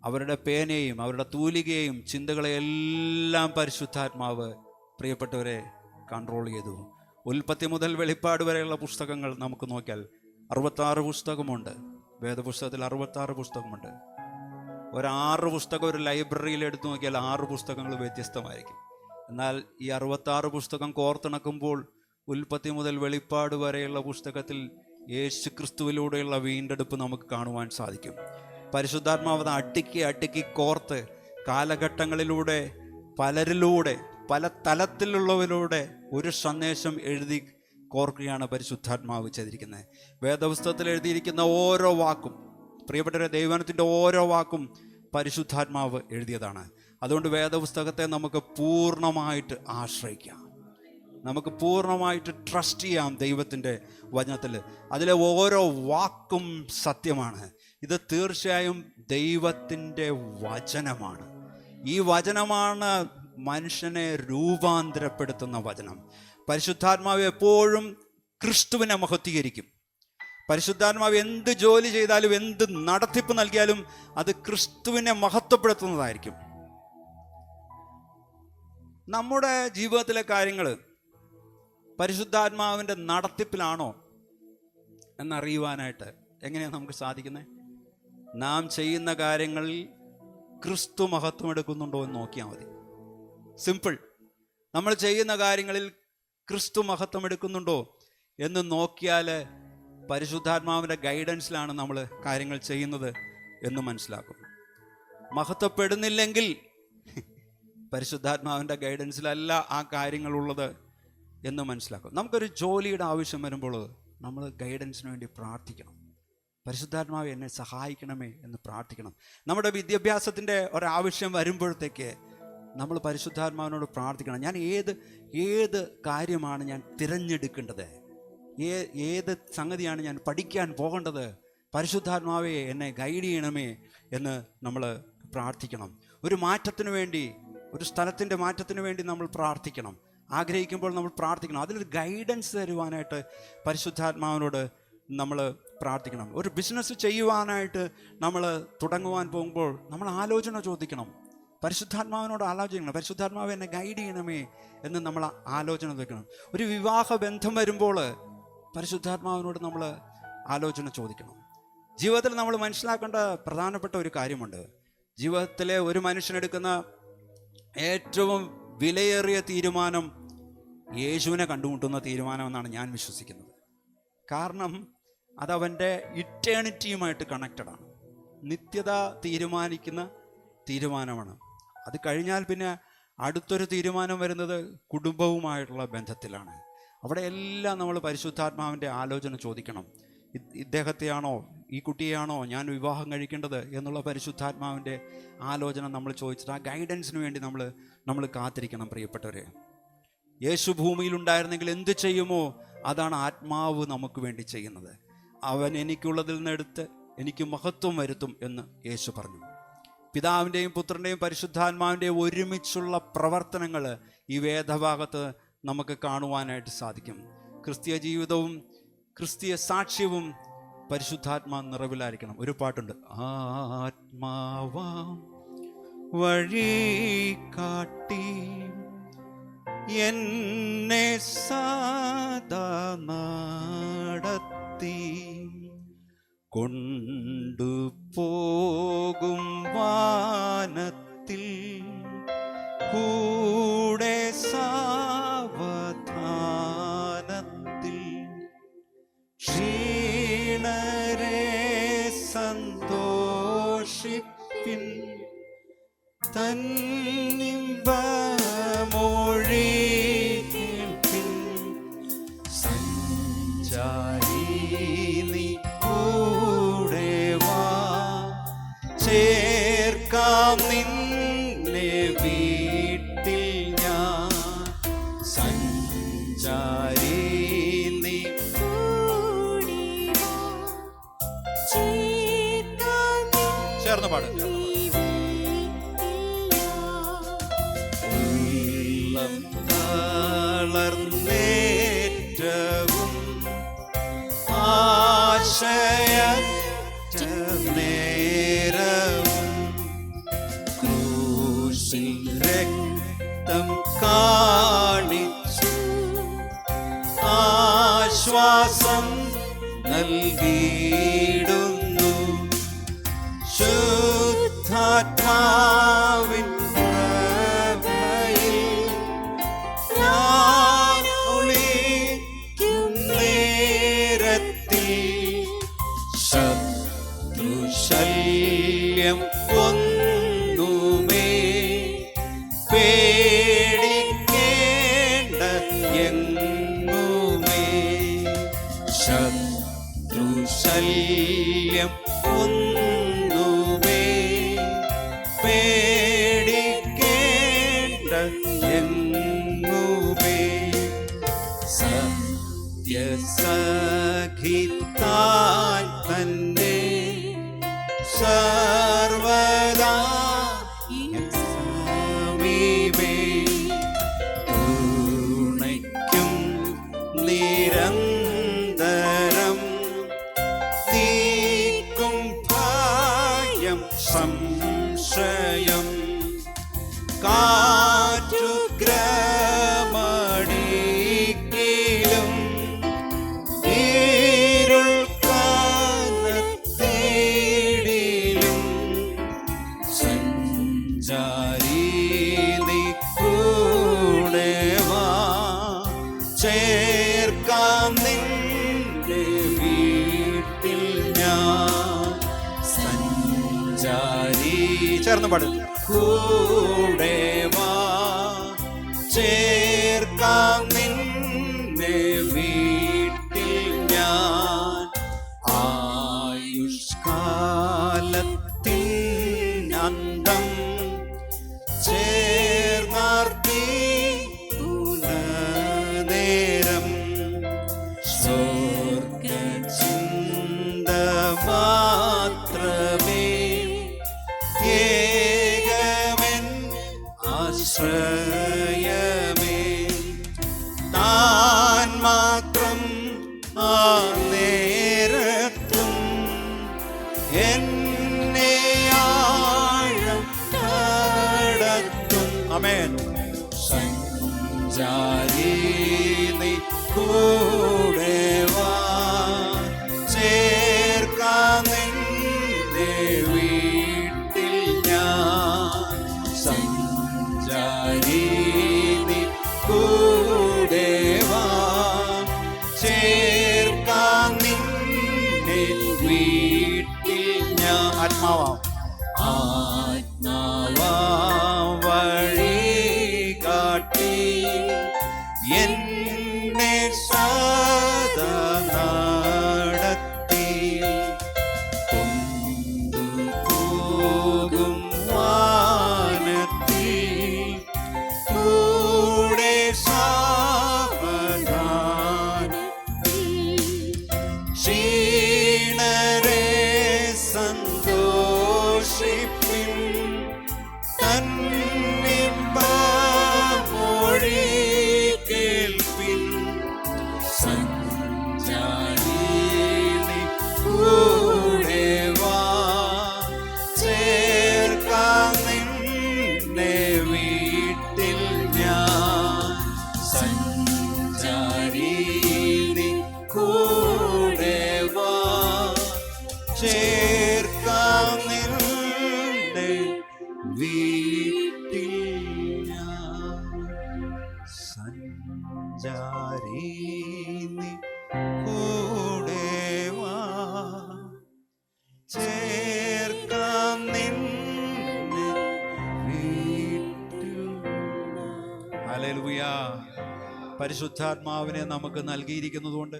അവരുടെ പേനയും അവരുടെ തൂലികയും ചിന്തകളെയെല്ലാം പരിശുദ്ധാത്മാവ്, പ്രിയപ്പെട്ടവരെ, കൺട്രോൾ ചെയ്തു. ഉൽപ്പത്തി മുതൽ വെളിപ്പാട് വരെയുള്ള പുസ്തകങ്ങൾ നമുക്ക് നോക്കിയാൽ 66 പുസ്തകമുണ്ട്. വേദപുസ്തകത്തിൽ 66 പുസ്തകമുണ്ട്. 6 പുസ്തകം ഒരു ലൈബ്രറിയിൽ എടുത്തു നോക്കിയാൽ 6 പുസ്തകങ്ങൾ വ്യത്യസ്തമായിരിക്കും. എന്നാൽ ഈ 66 പുസ്തകം കോർത്തിണക്കുമ്പോൾ ഉൽപ്പത്തി മുതൽ വെളിപ്പാട് വരെയുള്ള പുസ്തകത്തിൽ യേശു ക്രിസ്തുവിലൂടെയുള്ള വീണ്ടെടുപ്പ് നമുക്ക് കാണുവാൻ സാധിക്കും. പരിശുദ്ധാത്മാവ് അടുക്കി കോർത്ത് കാലഘട്ടങ്ങളിലൂടെ പലരിലൂടെ പല തലത്തിലുള്ളവരിലൂടെ ഒരു സന്ദേശം എഴുതി കോർക്കുകയാണ് പരിശുദ്ധാത്മാവ് ചെയ്തിരിക്കുന്നത്. വേദപുസ്തകത്തിൽ എഴുതിയിരിക്കുന്ന ഓരോ വാക്കും, പ്രിയപ്പെട്ടവരെ, ദൈവത്തിൻ്റെ ഓരോ വാക്കും പരിശുദ്ധാത്മാവ് എഴുതിയതാണ്. അതുകൊണ്ട് വേദപുസ്തകത്തെ നമുക്ക് പൂർണ്ണമായിട്ട് ആശ്രയിക്കാം, നമുക്ക് പൂർണ്ണമായിട്ട് ട്രസ്റ്റ് ചെയ്യാം ദൈവത്തിൻ്റെ വചനത്തിൽ. അതിലെ ഓരോ വാക്കും സത്യമാണ്. ഇത് തീർച്ചയായും ദൈവത്തിൻ്റെ വചനമാണ്. ഈ വചനമാണ് മനുഷ്യനെ രൂപാന്തരപ്പെടുത്തുന്ന വചനം. പരിശുദ്ധാത്മാവ് എപ്പോഴും ക്രിസ്തുവിനെ മഹത്വീകരിക്കും. പരിശുദ്ധാത്മാവ് എന്ത് ജോലി ചെയ്താലും എന്ത് നടത്തിപ്പ് നൽകിയാലും അത് ക്രിസ്തുവിനെ മഹത്വപ്പെടുത്തുന്നതായിരിക്കും. നമ്മുടെ ജീവിതത്തിലെ കാര്യങ്ങൾ പരിശുദ്ധാത്മാവിൻ്റെ നടത്തിപ്പിലാണോ എന്നറിയുവാനായിട്ട് എങ്ങനെയാണ് നമുക്ക് സാധിക്കുന്നത്? നാം ചെയ്യുന്ന കാര്യങ്ങളിൽ ക്രിസ്തു മഹത്വം എടുക്കുന്നുണ്ടോ എന്ന് നോക്കിയാൽ മതി. സിമ്പിൾ. നമ്മൾ ചെയ്യുന്ന കാര്യങ്ങളിൽ ക്രിസ്തു മഹത്വം എടുക്കുന്നുണ്ടോ എന്ന് നോക്കിയാൽ പരിശുദ്ധാത്മാവിൻ്റെ ഗൈഡൻസിലാണ് നമ്മൾ കാര്യങ്ങൾ ചെയ്യുന്നത് എന്ന് മനസ്സിലാക്കും. മഹത്വപ്പെടുന്നില്ലെങ്കിൽ പരിശുദ്ധാത്മാവിൻ്റെ ഗൈഡൻസിലല്ല ആ കാര്യങ്ങളുള്ളത് എന്ന് മനസ്സിലാക്കും. നമുക്കൊരു ജോലിയുടെ ആവശ്യം വരുമ്പോൾ നമ്മൾ ഗൈഡൻസിന് വേണ്ടി പ്രാർത്ഥിക്കണം. പരിശുദ്ധാത്മാവ് എന്നെ സഹായിക്കണമേ എന്ന് പ്രാർത്ഥിക്കണം. നമ്മുടെ വിദ്യാഭ്യാസത്തിൻ്റെ ഒരാവശ്യം വരുമ്പോഴത്തേക്ക് നമ്മൾ പരിശുദ്ധാത്മാവിനോട് പ്രാർത്ഥിക്കണം. ഞാൻ ഏത് കാര്യമാണ് ഞാൻ തിരഞ്ഞെടുക്കേണ്ടത്, ഏത് സംഗതിയാണ് ഞാൻ പഠിക്കാൻ പോകേണ്ടത്, പരിശുദ്ധാത്മാവെ എന്നെ ഗൈഡ് ചെയ്യണമേ എന്ന് നമ്മൾ പ്രാർത്ഥിക്കണം. ഒരു മാറ്റത്തിന് വേണ്ടി, ഒരു സ്ഥലത്തിൻ്റെ മാറ്റത്തിന് വേണ്ടി നമ്മൾ പ്രാർത്ഥിക്കണം. ആഗ്രഹിക്കുമ്പോൾ നമ്മൾ പ്രാർത്ഥിക്കണം. അതിലൊരു ഗൈഡൻസ് തരുവാനായിട്ട് പരിശുദ്ധാത്മാവിനോട് നമ്മൾ പ്രാർത്ഥിക്കണം. ഒരു ബിസിനസ് ചെയ്യുവാനായിട്ട് നമ്മൾ തുടങ്ങുവാൻ പോകുമ്പോൾ നമ്മൾ ആലോചന ചോദിക്കണം. പരിശുദ്ധാത്മാവിനോട് ആലോചിക്കണം. പരിശുദ്ധാത്മാവ് എന്നെ ഗൈഡ് ചെയ്യണമേ എന്ന് നമ്മൾ ആലോചന വെക്കണം. ഒരു വിവാഹ ബന്ധം വരുമ്പോൾ പരിശുദ്ധാത്മാവിനോട് നമ്മൾ ആലോചന ചോദിക്കണം. ജീവിതത്തിൽ നമ്മൾ മനസ്സിലാക്കേണ്ട പ്രധാനപ്പെട്ട ഒരു കാര്യമുണ്ട്. ജീവിതത്തിലെ ഒരു മനുഷ്യനെടുക്കുന്ന ഏറ്റവും വിലയേറിയ തീരുമാനം യേശുവിനെ കണ്ടുമുട്ടുന്ന തീരുമാനം എന്നാണ് ഞാൻ വിശ്വസിക്കുന്നത്. കാരണം അതവൻ്റെ ഇറ്റേണിറ്റിയുമായിട്ട് കണക്റ്റഡാണ്. നിത്യത തീരുമാനിക്കുന്ന തീരുമാനമാണ്. അത് കഴിഞ്ഞാൽ പിന്നെ അടുത്തൊരു തീരുമാനം വരുന്നത് കുടുംബവുമായിട്ടുള്ള ബന്ധത്തിലാണ്. അവിടെ എല്ലാം നമ്മൾ പരിശുദ്ധാത്മാവിൻ്റെ ആലോചന ചോദിക്കണം. ഇദ്ദേഹത്തെയാണോ, ഈ കുട്ടിയെയാണോ ഞാൻ വിവാഹം കഴിക്കേണ്ടത് എന്നുള്ള പരിശുദ്ധാത്മാവിൻ്റെ ആലോചന നമ്മൾ ചോദിച്ചിട്ട് ആ ഗൈഡൻസിന് വേണ്ടി നമ്മൾ കാത്തിരിക്കണം. പ്രിയപ്പെട്ടവരെ, യേശു ഭൂമിയിലുണ്ടായിരുന്നെങ്കിൽ എന്ത് ചെയ്യുമോ അതാണ് ആത്മാവ് നമുക്ക് വേണ്ടി ചെയ്യുന്നത്. അവൻ എനിക്കുള്ളതിൽ നിന്നെടുത്ത് എനിക്ക് മഹത്വം വരുത്തും എന്ന് യേശു പറഞ്ഞു. പിതാവിൻ്റെയും പുത്രൻ്റെയും പരിശുദ്ധാത്മാവിൻ്റെയും ഒരുമിച്ചുള്ള പ്രവർത്തനങ്ങൾ ഈ വേദഭാഗത്ത് നമുക്ക് കാണുവാനായിട്ട് സാധിക്കും. ക്രിസ്തീയ ജീവിതവും ക്രിസ്തീയ സാക്ഷ്യവും പരിശുദ്ധാത്മാ നിറവിലായിരിക്കണം. ഒരു പാട്ടുണ്ട്, ആത്മാവാം വഴി കാട്ടി എന്നെ സദാ നടത്തി കൊണ്ടുപോകും വാനത്തിൽ കൂടെ സാവധാനത്തിൽ ക്ഷീണരെ സന്തോഷിപ്പിൻ തന്നിമ്പമൊഴി കേൾപ്പിൻ സഞ്ചാരി നീ കൂടെ വാ ചേർക്കാം നിന്നെ വീട്ടിൽ ഞാൻ സഞ്ചാരി നീ ചേർന്ന് പാട്. തളർന്നേറ്റവും ആശയറ്റ നേരവും ക്രൂശിൽ രക്തം കാണിച്ചു ആശ്വാസം നൽകിയിടുന്നു ശുദ്ധാത്മാവിൻ പ്രഭയിൽ ഞാൻ ഒളിക്കും നേരത്തിൽ ശത്രുശല്യം ഒന്നുമേ പേടിക്കേണ്ട എങ്ങുമേ ശത്രുശല്യം ഒന്നുമേ പേടിക്കേണ്ട എങ്ങുമേ സത്യസഖിതാൻ തന്നെ സർവദാ സമീപേ തുണയ്ക്കും നിരന്തരം നീക്കും ഭയം സംശയം കാറ്റുഗ്രമടിക്കിലും ഇരുൾ കാലത്തേടിലും സഞ്ചാരി നീ കൂടെ വാ ചേർക്കാം നിൻ ചേർന്ന് പാടും. കൂടെ വാ ചേർക്കാം നിന്നെ വീട്ടിൽ ഞാൻ, ആയുഷ്കാലത്തിൻ അന്തം ചേർന്നാർത്തി നേരം സ്വർഗചിന്ത മാത്രമേ ഏകമെൻ ആശ്രയമേ, താൻ മാത്രം ആ നേരത്തും എന്നെ ആഴം കടത്തും. ആമേൻ. സഞ്ചാരി നീ കൂടെ വാ ചേർക്കാം നിന്നെ വീട്ടിൽ ഞാൻ, സഞ്ചാരി നീ കൂടെ വാ ചേർക്കാം നിന്നെ വീട്ടിൽ ഞാൻ. ആത്മാവാം വഴി കാട്ടി എന്നെ സദാ നടത്തി കൊണ്ടുപോകും വാനത്തിൽ കൂടെ സാവധാനത്തിൽ ക്ഷീണരെ സന്തോഷിപ്പിൻ തന്നിമ്പമൊഴി കേൾപ്പിൻ, സഞ്ചാരി നീ കൂടെ വാ ചേർക്കാം നിന്നെ വീട്ടിൽ ഞാൻ, സഞ്ചാരി നീ കൂടെ വാ ചേർക്കാം നിന്നെ വീട്ടിൽ ഞാൻ, സഞ്ചാരി നീ കൂടെ വാ ചേർക്കാം നിന്നെ വീട്ടിൽ. ഹല്ലേലൂയ. പരിശുദ്ധാത്മാവിനെ നമുക്ക് നൽകിയിരിക്കുന്നതുകൊണ്ട്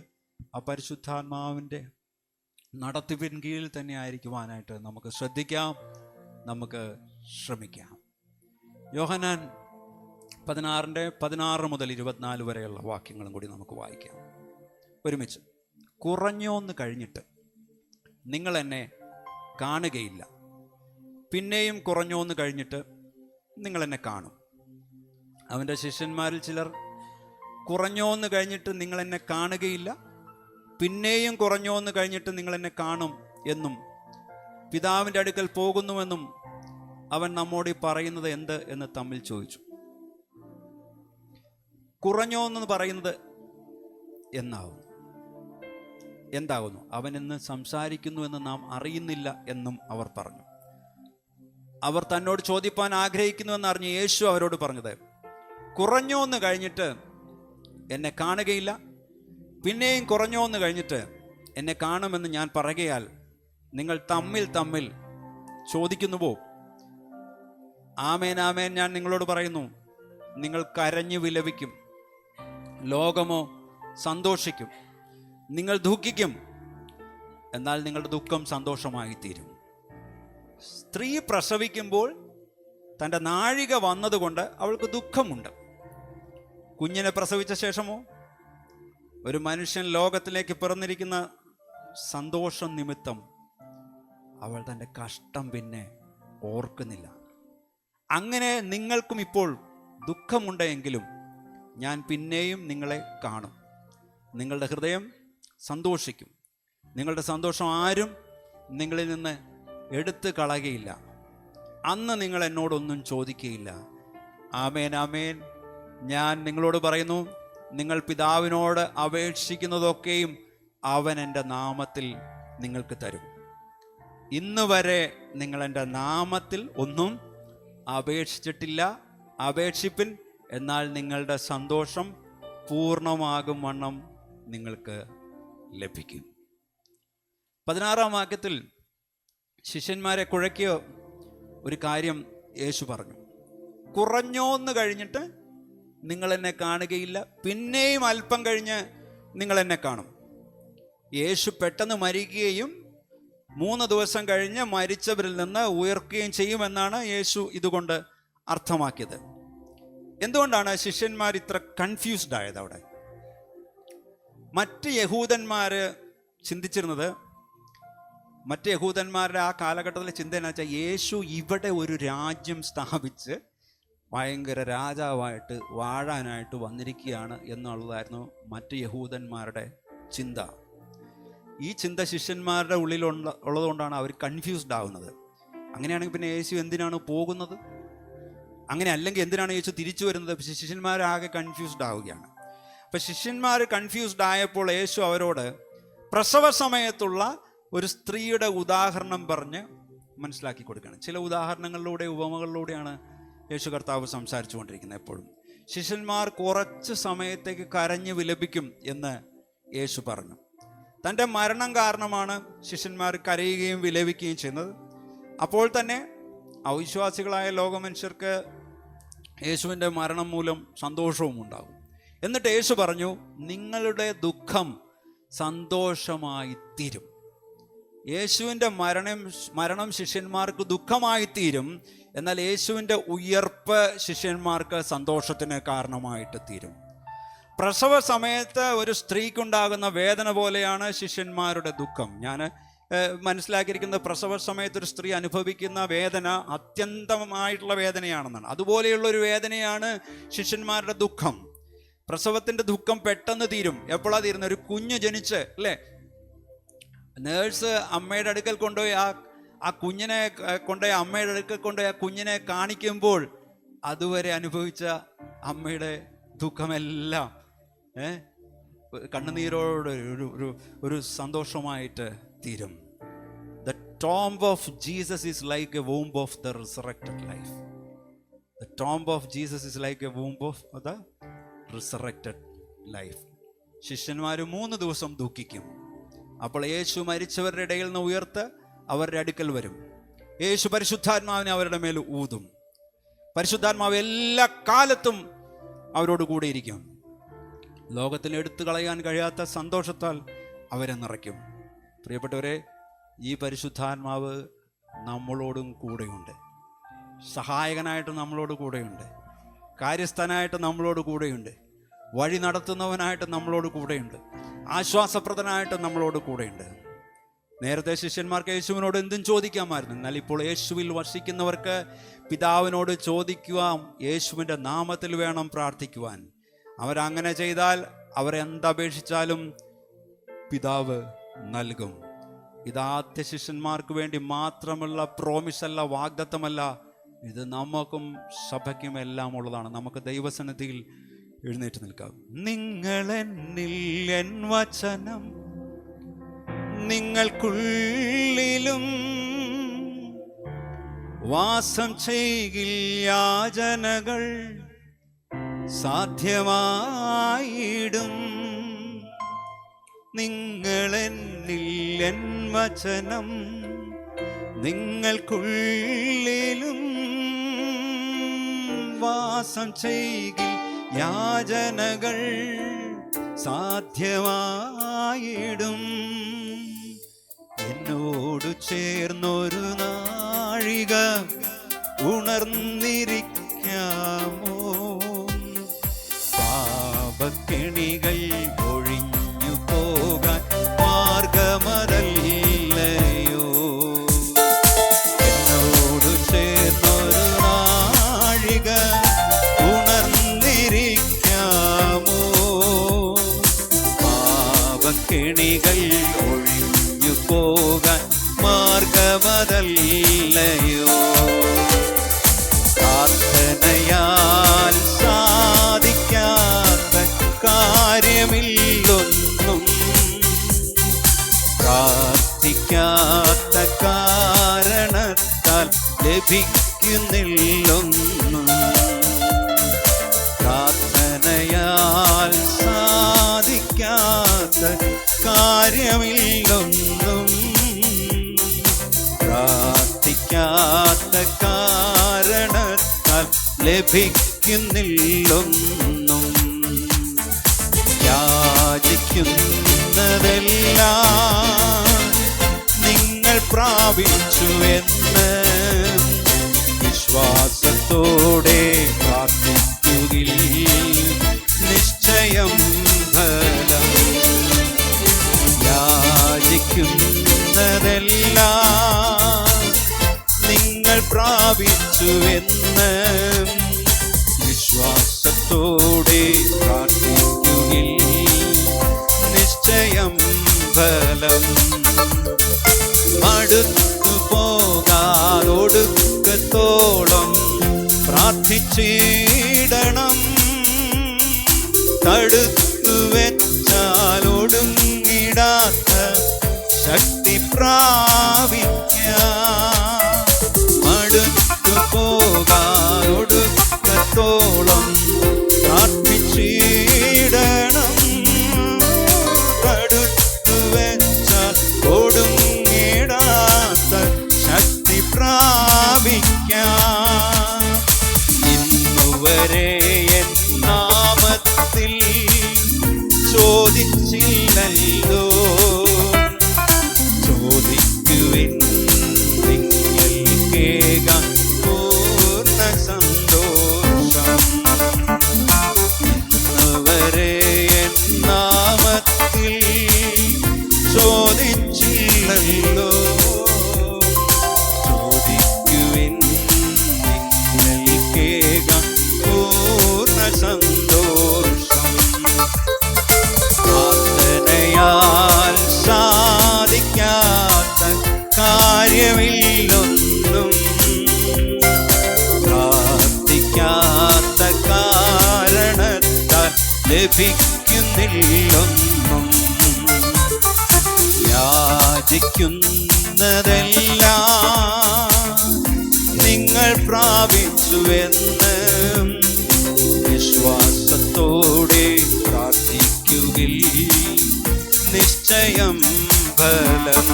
ആ പരിശുദ്ധാത്മാവിൻ്റെ നടത്തിപ്പിൻ കീഴിൽ തന്നെ ആയിരിക്കുവാനായിട്ട് നമുക്ക് ശ്രദ്ധിക്കാം, നമുക്ക് ശ്രമിക്കാം. യോഹന്നാൻ 16 മുതൽ 24 വരെയുള്ള വാക്യങ്ങളും കൂടി നമുക്ക് വായിക്കാം ഒരുമിച്ച്. കുറഞ്ഞോന്ന് കഴിഞ്ഞിട്ട് നിങ്ങൾ എന്നെ കാണുകയില്ല, പിന്നെയും കുറഞ്ഞോന്ന് കഴിഞ്ഞിട്ട് നിങ്ങൾ എന്നെ കാണും. അവൻ്റെ ശിഷ്യന്മാരിൽ ചിലർ കുറഞ്ഞോന്ന് കഴിഞ്ഞിട്ട് നിങ്ങൾ എന്നെ കാണുകയില്ല, പിന്നെയും കുറഞ്ഞോന്ന് കഴിഞ്ഞിട്ട് നിങ്ങൾ എന്നെ കാണും എന്നും പിതാവിൻ്റെ അടുക്കൽ പോകുന്നുവെന്നും അവൻ നമ്മോട് പറയുന്നത് എന്ത് എന്ന് തമ്മിൽ ചോദിച്ചു. കുറഞ്ഞോന്ന് പറയുന്നത് എന്താകുന്നു? അവൻ എന്ന് സംസാരിക്കുന്നുവെന്ന് നാം അറിയുന്നില്ല എന്നും അവർ പറഞ്ഞു. അവർ തന്നോട് ചോദിപ്പാൻ ആഗ്രഹിക്കുന്നുവെന്ന് അറിഞ്ഞ് യേശു അവരോട് പറഞ്ഞത്, കുറഞ്ഞോന്ന് കഴിഞ്ഞിട്ട് എന്നെ കാണുകയില്ല, പിന്നെയും കുറഞ്ഞോന്ന് കഴിഞ്ഞിട്ട് എന്നെ കാണുമെന്ന് ഞാൻ പറയുകയാൽ നിങ്ങൾ തമ്മിൽ ചോദിക്കുന്നുവോ? ആമേൻ ആമേൻ ഞാൻ നിങ്ങളോട് പറയുന്നു, നിങ്ങൾ കരഞ്ഞു വിലപിക്കും, ലോകമോ സന്തോഷിക്കും. നിങ്ങൾ ദുഃഖിക്കും, എന്നാൽ നിങ്ങളുടെ ദുഃഖം സന്തോഷമായി തീരും. സ്ത്രീ പ്രസവിക്കുമ്പോൾ തൻ്റെ നാഴിക വന്നതുകൊണ്ട് അവൾക്ക് ദുഃഖമുണ്ട്. കുഞ്ഞിനെ പ്രസവിച്ച ശേഷമോ ഒരു മനുഷ്യൻ ലോകത്തിലേക്ക് പിറന്നിരിക്കുന്ന സന്തോഷം നിമിത്തം അവൾ തൻ്റെ കഷ്ടം പിന്നെ ഓർക്കുന്നില്ല. അങ്ങനെ നിങ്ങൾക്കും ഇപ്പോൾ ദുഃഖമുണ്ടെങ്കിലും ഞാൻ പിന്നെയും നിങ്ങളെ കാണും, നിങ്ങളുടെ ഹൃദയം സന്തോഷിക്കും. നിങ്ങളുടെ സന്തോഷം ആരും നിങ്ങളിൽ നിന്ന് എടുത്തു കളയുകയില്ല. അന്ന് നിങ്ങൾ എന്നോടൊന്നും ചോദിക്കുകയില്ല. ആമേൻ ആമേൻ ഞാൻ നിങ്ങളോട് പറയുന്നു, നിങ്ങൾ പിതാവിനോട് അപേക്ഷിക്കുന്നതൊക്കെയും അവൻ എൻ്റെ നാമത്തിൽ നിങ്ങൾക്ക് തരും. ഇന്ന് വരെ നിങ്ങൾ എൻ്റെ നാമത്തിൽ ഒന്നും അപേക്ഷിച്ചിട്ടില്ല. അപേക്ഷിപ്പിൻ, എന്നാൽ നിങ്ങളുടെ സന്തോഷം പൂർണ്ണമാകും വണ്ണം നിങ്ങൾക്ക് ലഭിക്കും. 16-ാം വാക്യത്തിൽ ശിഷ്യന്മാരെ കുഴക്കിയ ഒരു കാര്യം യേശു പറഞ്ഞു, കുറഞ്ഞോന്ന് കഴിഞ്ഞിട്ട് നിങ്ങൾ എന്നെ കാണുകയില്ല, പിന്നെയും അല്പം കഴിഞ്ഞ് നിങ്ങൾ എന്നെ കാണും. യേശു പെട്ടെന്ന് മരിക്കുകയും 3 ദിവസം കഴിഞ്ഞ് മരിച്ചവരിൽ നിന്ന് ഉയർക്കുകയും ചെയ്യുമെന്നാണ് യേശു ഇതുകൊണ്ട് അർത്ഥമാക്കിയത്. എന്തുകൊണ്ടാണ് ശിഷ്യന്മാർ ഇത്ര കൺഫ്യൂസ്ഡ് ആയത്? അവിടെ മറ്റ് യഹൂദന്മാര് ചിന്തിച്ചിരുന്നത്, മറ്റ് യഹൂദന്മാരുടെ ആ കാലഘട്ടത്തിലെ ചിന്ത എന്ന് വെച്ചാൽ യേശു ഇവിടെ ഒരു രാജ്യം സ്ഥാപിച്ച് ഭയങ്കര രാജാവായിട്ട് വാഴാനായിട്ട് വന്നിരിക്കുകയാണ് എന്നുള്ളതായിരുന്നു മറ്റ് യഹൂദന്മാരുടെ ചിന്ത. ഈ ചിന്ത ശിഷ്യന്മാരുടെ ഉള്ളതുകൊണ്ടാണ് അവർ കൺഫ്യൂസ്ഡ് ആവുന്നത്. അങ്ങനെയാണെങ്കിൽ പിന്നെ യേശു എന്തിനാണ് പോകുന്നത്? അങ്ങനെ അല്ലെങ്കിൽ എന്തിനാണ് യേശു തിരിച്ചു വരുന്നത്? ശിഷ്യന്മാരാകെ കൺഫ്യൂസ്ഡ് ആവുകയാണ്. അപ്പം ശിഷ്യന്മാർ കൺഫ്യൂസ്ഡ് ആയപ്പോൾ യേശു അവരോട് പ്രസവ സമയത്തുള്ള ഒരു സ്ത്രീയുടെ ഉദാഹരണം പറഞ്ഞ് മനസ്സിലാക്കി കൊടുക്കുകയാണ്. ചില ഉദാഹരണങ്ങളിലൂടെ, ഉപമകളിലൂടെയാണ് യേശു കർത്താവ് സംസാരിച്ചു കൊണ്ടിരിക്കുന്നത്. എപ്പോഴും ശിഷ്യന്മാർ കുറച്ച് സമയത്തേക്ക് കരഞ്ഞ് വിലപിക്കും എന്ന് യേശു പറഞ്ഞു. തൻ്റെ മരണം കാരണമാണ് ശിഷ്യന്മാർ കരയുകയും വിലപിക്കുകയും ചെയ്യുന്നത്. അപ്പോൾ തന്നെ അവിശ്വാസികളായ ലോകമനുഷ്യർക്ക് യേശുവിൻ്റെ മരണം മൂലം സന്തോഷവും ഉണ്ടാകും. എന്നിട്ട് യേശു പറഞ്ഞു, നിങ്ങളുടെ ദുഃഖം സന്തോഷമായി തീരും. യേശുവിൻ്റെ മരണം ശിഷ്യന്മാർക്ക് ദുഃഖമായി തീരും, എന്നാൽ യേശുവിൻ്റെ ഉയർപ്പ് ശിഷ്യന്മാർക്ക് സന്തോഷത്തിന് കാരണമായിട്ട് തീരും. പ്രസവ സമയത്ത് ഒരു സ്ത്രീക്കുണ്ടാകുന്ന വേദന പോലെയാണ് ശിഷ്യന്മാരുടെ ദുഃഖം. ഞാൻ മനസ്സിലാക്കിയിരിക്കുന്നത് പ്രസവ സമയത്ത് ഒരു സ്ത്രീ അനുഭവിക്കുന്ന വേദന അത്യന്തമായിട്ടുള്ള വേദനയാണെന്നാണ്. അതുപോലെയുള്ളൊരു വേദനയാണ് ശിഷ്യന്മാരുടെ ദുഃഖം. പ്രസവത്തിൻ്റെ ദുഃഖം പെട്ടെന്ന് തീരും. എപ്പോഴാണ് തീരുന്നത്? ഒരു കുഞ്ഞ് ജനിച്ച്, അല്ലേ, നേഴ്സ് അമ്മയുടെ അടുക്കൽ കൊണ്ടുപോയി ആ കുഞ്ഞിനെ കൊണ്ടുപോയി അമ്മയുടെ അടുക്കൽ കൊണ്ടുപോയി ആ കുഞ്ഞിനെ കാണിക്കുമ്പോൾ അതുവരെ അനുഭവിച്ച അമ്മയുടെ ദുഃഖമെല്ലാം കണ്ണുനീരോട് ഒരു സന്തോഷമായിട്ട് തീരും. The tomb of Jesus is like a womb of the resurrected life. The tomb of Jesus is like a womb of the resurrected life. ശിഷ്യന്മാർ 3 ദിവസം ദുഃഖിക്കും. അപ്പോൾ യേശു മരിച്ചവരുടെ ഇടയിൽ നിന്ന് ഉയർത്ത് അവരുടെ അടുക്കൽ വരും. യേശു പരിശുദ്ധാത്മാവിനെ അവരുടെ മേൽ ഊതും. പരിശുദ്ധാത്മാവ് എല്ലാ കാലത്തും അവരോട് കൂടെ ഇരിക്കും. ലോകത്തിന് എടുത്തു കളയാൻ കഴിയാത്ത സന്തോഷത്താൽ അവരെ നിറയ്ക്കും. പ്രിയപ്പെട്ടവരെ, ഈ പരിശുദ്ധാത്മാവ് നമ്മളോടും കൂടെയുണ്ട്. സഹായകനായിട്ട് നമ്മളോട് കൂടെയുണ്ട്. കാര്യസ്ഥനായിട്ട് നമ്മളോട് കൂടെയുണ്ട്. വഴി നടത്തുന്നവനായിട്ട് നമ്മളോട് കൂടെയുണ്ട്. ആശ്വാസപ്രദനായിട്ട് നമ്മളോട് കൂടെയുണ്ട്. നേരത്തെ ശിഷ്യന്മാർക്ക് യേശുവിനോട് എന്തും ചോദിക്കാമായിരുന്നു. എന്നാൽ ഇപ്പോൾ യേശുവിൽ വസിക്കുന്നവർക്ക് പിതാവിനോട് ചോദിക്കുവാൻ യേശുവിൻ്റെ നാമത്തിൽ വേണം പ്രാർത്ഥിക്കുവാൻ. അവരങ്ങനെ ചെയ്താൽ അവരെന്തപേക്ഷിച്ചാലും പിതാവ് നൽകും. ഇത് ആദ്യ ശിഷ്യന്മാർക്ക് വേണ്ടി മാത്രമുള്ള പ്രോമിസല്ല, വാഗ്ദത്തമല്ല. ഇത് നമുക്കും സഭയ്ക്കും എല്ലാം ഉള്ളതാണ്. നമുക്ക് ദൈവസന്നിധിയിൽ എഴുന്നേറ്റ് നിൽക്കാം. നിങ്ങളെന്നിൽ എൻ വചനം നിങ്ങൾക്കുള്ളിലും വാസം ചെയ്യിൽ യാചനകൾ സാധ്യമായിടും. നിങ്ങളെന്നിൽ എൻ വചനം നിങ്ങൾക്കുള്ളിലും വാസം ചെയ്യിൽ യാചനകൾ സാധ്യമായിടും. എന്നോട് ചേർന്നൊരു നാഴിക ഉണർന്നിരിക്കാമോ? പാപക്കെണികൾ ഒഴിഞ്ഞു പോകാൻ മാർഗമതല്ലയോ? എന്നോട് ചേർന്നൊരു നാഴിക ഉണർന്നിരിക്കാമോ? പാപക്കെണികൾ ഒഴിഞ്ഞു പോകാൻ മാർഗമതല്ലയോ? പ്രാർത്ഥനയാൽ സാധിക്കാത്ത കാര്യമില്ലൊന്നും, പ്രാർത്ഥിക്കാത്ത കാരണത്താൽ ലഭിക്കുന്നില്ലൊന്നും. പ്രാർത്ഥനയാൽ സാധിക്കാത്ത കാര്യമില്ലൊന്നും, പ്രാർത്ഥിക്കാത്ത കാരണത്താൽ ലഭിക്കുന്നില്ലൊന്നും. യാചിക്കുന്നതെല്ലാം നിങ്ങൾ പ്രാപിച്ചുവെന്ന് വിശ്വാസത്തോടെ പ്രാർത്ഥിക്കുകിൽ നിശ്ചയം ഫലം. യാചിക്കുന്നതെല്ലാം നിങ്ങൾ പ്രാപിച്ചുവെന്ന് വിശ്വാസത്തോടെ പ്രാർത്ഥിക്കുകിൽ നിശ്ചയം ഫലം. മടുത്തു പോകാതൊടുക്കത്തോളം പ്രാർത്ഥിച്ചിടണം. തടുത്തു വെച്ചാൽ ഒടുങ്ങിടാത്ത ശക്തി പ്രാപിക്കാം. മടുത്തു പോകാതൊടുക്കത്തോളം പ്രാർത്ഥിച്ചിടണം. തടുത്തു വെച്ചാൽ ഒടുങ്ങിടാത്ത ശക്തി പ്രാപിക്കാം. ഇന്നുവരെ എൻ നാമത്തിൽ ചോദിച്ചില്ലല്ലോ. ചോദിക്കുവിൻ നിങ്ങൾക്കേകാൻ പൂർണ്ണ സന്തോഷം. ഇന്നുവരെ എൻ നാമത്തിൽ ചോദിച്ചില്ലല്ലോ. ചോദിക്കുവിൻ നിങ്ങൾക്കേകാൻ പൂർണ്ണ സന്തോഷം. പ്രാർത്ഥനയാൽ സാധിക്കാത്ത കാര്യമില്ലൊന്നും. പ്രാർത്ഥിക്കാത്ത കാരണത്താൽ ലഭിക്കുന്നില്ലൊന്നും. യാചിക്കുന്നതെല്ലാം നിങ്ങൾ പ്രാപിച്ചുവെന്ന് വിശ്വാസത്തോടെ പ്രാർത്ഥിക്കുകിൽ നിശ്ചയം ഫലം.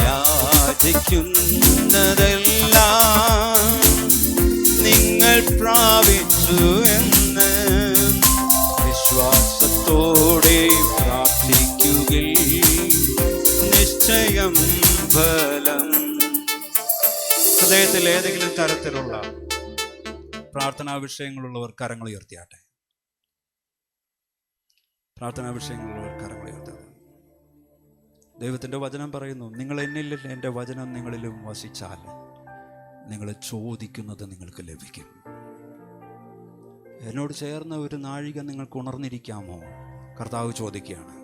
യാചിക്കുന്നതെല്ലാം നിങ്ങൾ പ്രാപിച്ചുവെന്ന് വിശ്വാസത്തോടെ പ്രാർത്ഥിക്കുകിൽ നിശ്ചയം ഫലം. ഹൃദയത്തിൽ ഏതെങ്കിലും തരത്തിലുള്ള പ്രാർത്ഥനാ വിഷയങ്ങളുള്ളവർ കരങ്ങൾ ഉയർത്തിയാട്ടെ. പ്രാർത്ഥനാ വിഷയങ്ങളുള്ളവർ കരങ്ങൾ ഉയർത്താതെ. ദൈവത്തിൻ്റെ വചനം പറയുന്നു, നിങ്ങൾ എന്നിലും എൻ്റെ വചനം നിങ്ങളിലും വസിച്ചാൽ നിങ്ങൾ ചോദിക്കുന്നത് നിങ്ങൾക്ക് ലഭിക്കും. എന്നോട് ചേർന്ന ഒരു നാഴിക നിങ്ങൾക്ക് ഉണർന്നിരിക്കാമോ? കർത്താവ് ചോദിക്കുകയാണ്.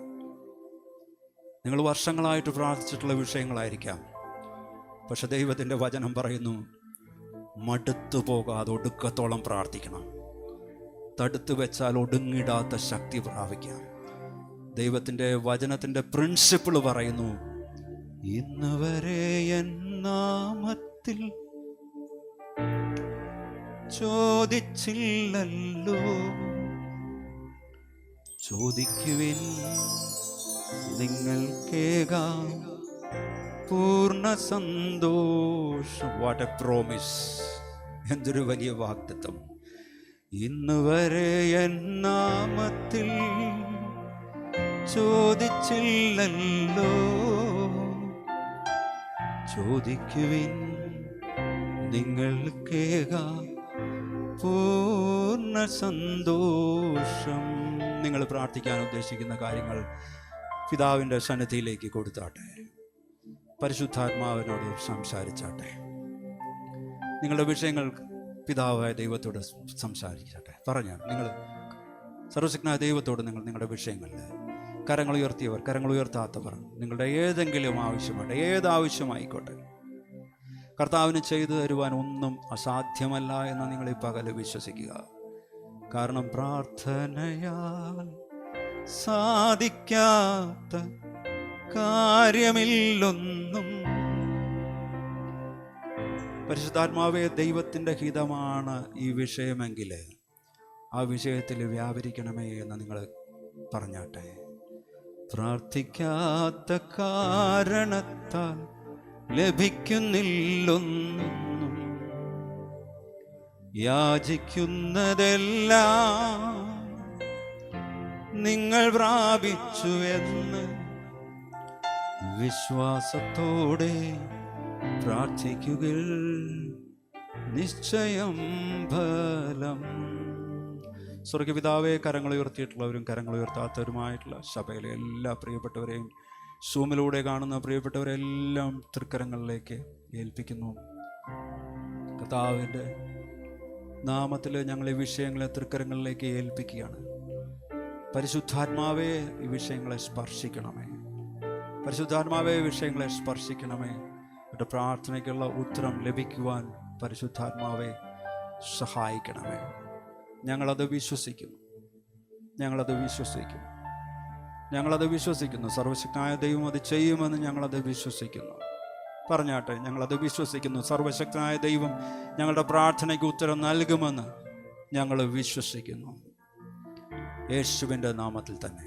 നിങ്ങൾ വർഷങ്ങളായിട്ട് പ്രാർത്ഥിച്ചിട്ടുള്ള വിഷയങ്ങളായിരിക്കാം. പക്ഷെ ദൈവത്തിൻ്റെ വചനം പറയുന്നു, മടുത്തു പോകാതെ ഒടുക്കത്തോളം പ്രാർത്ഥിക്കണം. തടുത്തു വെച്ചാൽ ഒടുങ്ങിടാത്ത ശക്തി പ്രാപിക്കാം. ദൈവത്തിൻ്റെ വചനത്തിൻ്റെ പ്രിൻസിപ്പിൾ പറയുന്നു, ഇന്ന് വരെ എൻ നാമത്തിൽ ചോദിച്ചില്ലല്ലോ. ചോദിക്കുവിൻ നിങ്ങൾക്കേകാം പൂർണ്ണ സന്തോഷം. What A promise! എന്തൊരു വലിയ വാഗ്ദത്തം! ഇന്ന് വരെ എൻ നാമത്തിൽ ചോദിച്ചില്ലല്ലോ. ചോദിക്കുവിൻ നിങ്ങൾക്കേകാം പൂർണ്ണ സന്തോഷം. നിങ്ങൾ പ്രാർത്ഥിക്കാൻ ഉദ്ദേശിക്കുന്ന കാര്യങ്ങൾ പിതാവിൻ്റെ സന്നിധിയിലേക്ക് കൊടുത്താട്ടെ. പരിശുദ്ധാത്മാവിനോട് സംസാരിച്ചാട്ടെ. നിങ്ങളുടെ വിഷയങ്ങൾ പിതാവായ ദൈവത്തോട് സംസാരിച്ചാട്ടെ. പറഞ്ഞാൽ നിങ്ങൾ സർവശക്തനായ ദൈവത്തോട് നിങ്ങളുടെ വിഷയങ്ങളിൽ കരങ്ങൾ ഉയർത്തിയവർ, കരങ്ങൾ ഉയർത്താത്തവർ, നിങ്ങളുടെ ഏതെങ്കിലും ആവശ്യമായിട്ട്, ഏതാവശ്യമായിക്കോട്ടെ, കർത്താവിന് ചെയ്തു തരുവാൻ ഒന്നും അസാധ്യമല്ല എന്ന് നിങ്ങൾ ഈ പകല് വിശ്വസിക്കുക. കാരണം പ്രാർത്ഥനയാൽ സാധിക്കാത്ത കാര്യമില്ലൊന്നും. പരിശുദ്ധാത്മാവേ, ദൈവത്തിൻ്റെ ഹിതമാണ് ഈ വിഷയമെങ്കിൽ ആ വിഷയത്തിൽ വ്യാപരിക്കണമേ എന്ന് നിങ്ങൾ പറഞ്ഞാട്ടെ. പ്രാർത്ഥിക്കാത്ത കാരണത്താൽ ലഭിക്കുന്നില്ലൊന്നും. യാചിക്കുന്നതെല്ലാം നിങ്ങൾ പ്രാപിച്ചു എന്ന് വിശ്വാസത്തോടെ പ്രാർത്ഥിക്കുക, നിശ്ചയം ഫലം. സ്വർഗപിതാവേ, കരങ്ങൾ ഉയർത്തിയിട്ടുള്ളവരും കരങ്ങൾ ഉയർത്താത്തവരുമായിട്ടുള്ള സഭയിലെ എല്ലാ പ്രിയപ്പെട്ടവരെയും, സൂമിലൂടെ കാണുന്ന പ്രിയപ്പെട്ടവരെല്ലാം തൃക്കരങ്ങളിലേക്ക് ഏൽപ്പിക്കുന്നു. കർത്താവിൻ്റെ നാമത്തിൽ ഞങ്ങൾ ഈ വിഷയങ്ങളെ തൃക്കരങ്ങളിലേക്ക് ഏൽപ്പിക്കുകയാണ്. പരിശുദ്ധാത്മാവേ, ഈ വിഷയങ്ങളെ സ്പർശിക്കണമേ. പരിശുദ്ധാത്മാവേ, ഈ വിഷയങ്ങളെ സ്പർശിക്കണമേ. എൻ്റെ പ്രാർത്ഥനയ്ക്കുള്ള ഉത്തരം ലഭിക്കുവാൻ പരിശുദ്ധാത്മാവെ സഹായിക്കണമേ. ഞങ്ങളത് വിശ്വസിക്കുന്നു, ഞങ്ങളത് വിശ്വസിക്കുന്നു, ഞങ്ങളത് വിശ്വസിക്കുന്നു. സർവശക്തനായ ദൈവം അത് ചെയ്യുമെന്ന് ഞങ്ങളത് വിശ്വസിക്കുന്നു. പറഞ്ഞാട്ടെ, ഞങ്ങളത് വിശ്വസിക്കുന്നു. സർവശക്തനായ ദൈവം ഞങ്ങളുടെ പ്രാർത്ഥനയ്ക്ക് ഉത്തരം നൽകുമെന്ന് ഞങ്ങൾ വിശ്വസിക്കുന്നു. യേശുവിൻ്റെ നാമത്തിൽ തന്നെ.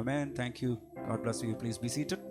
ആമേൻ. Thank you. God bless you. Please be seated.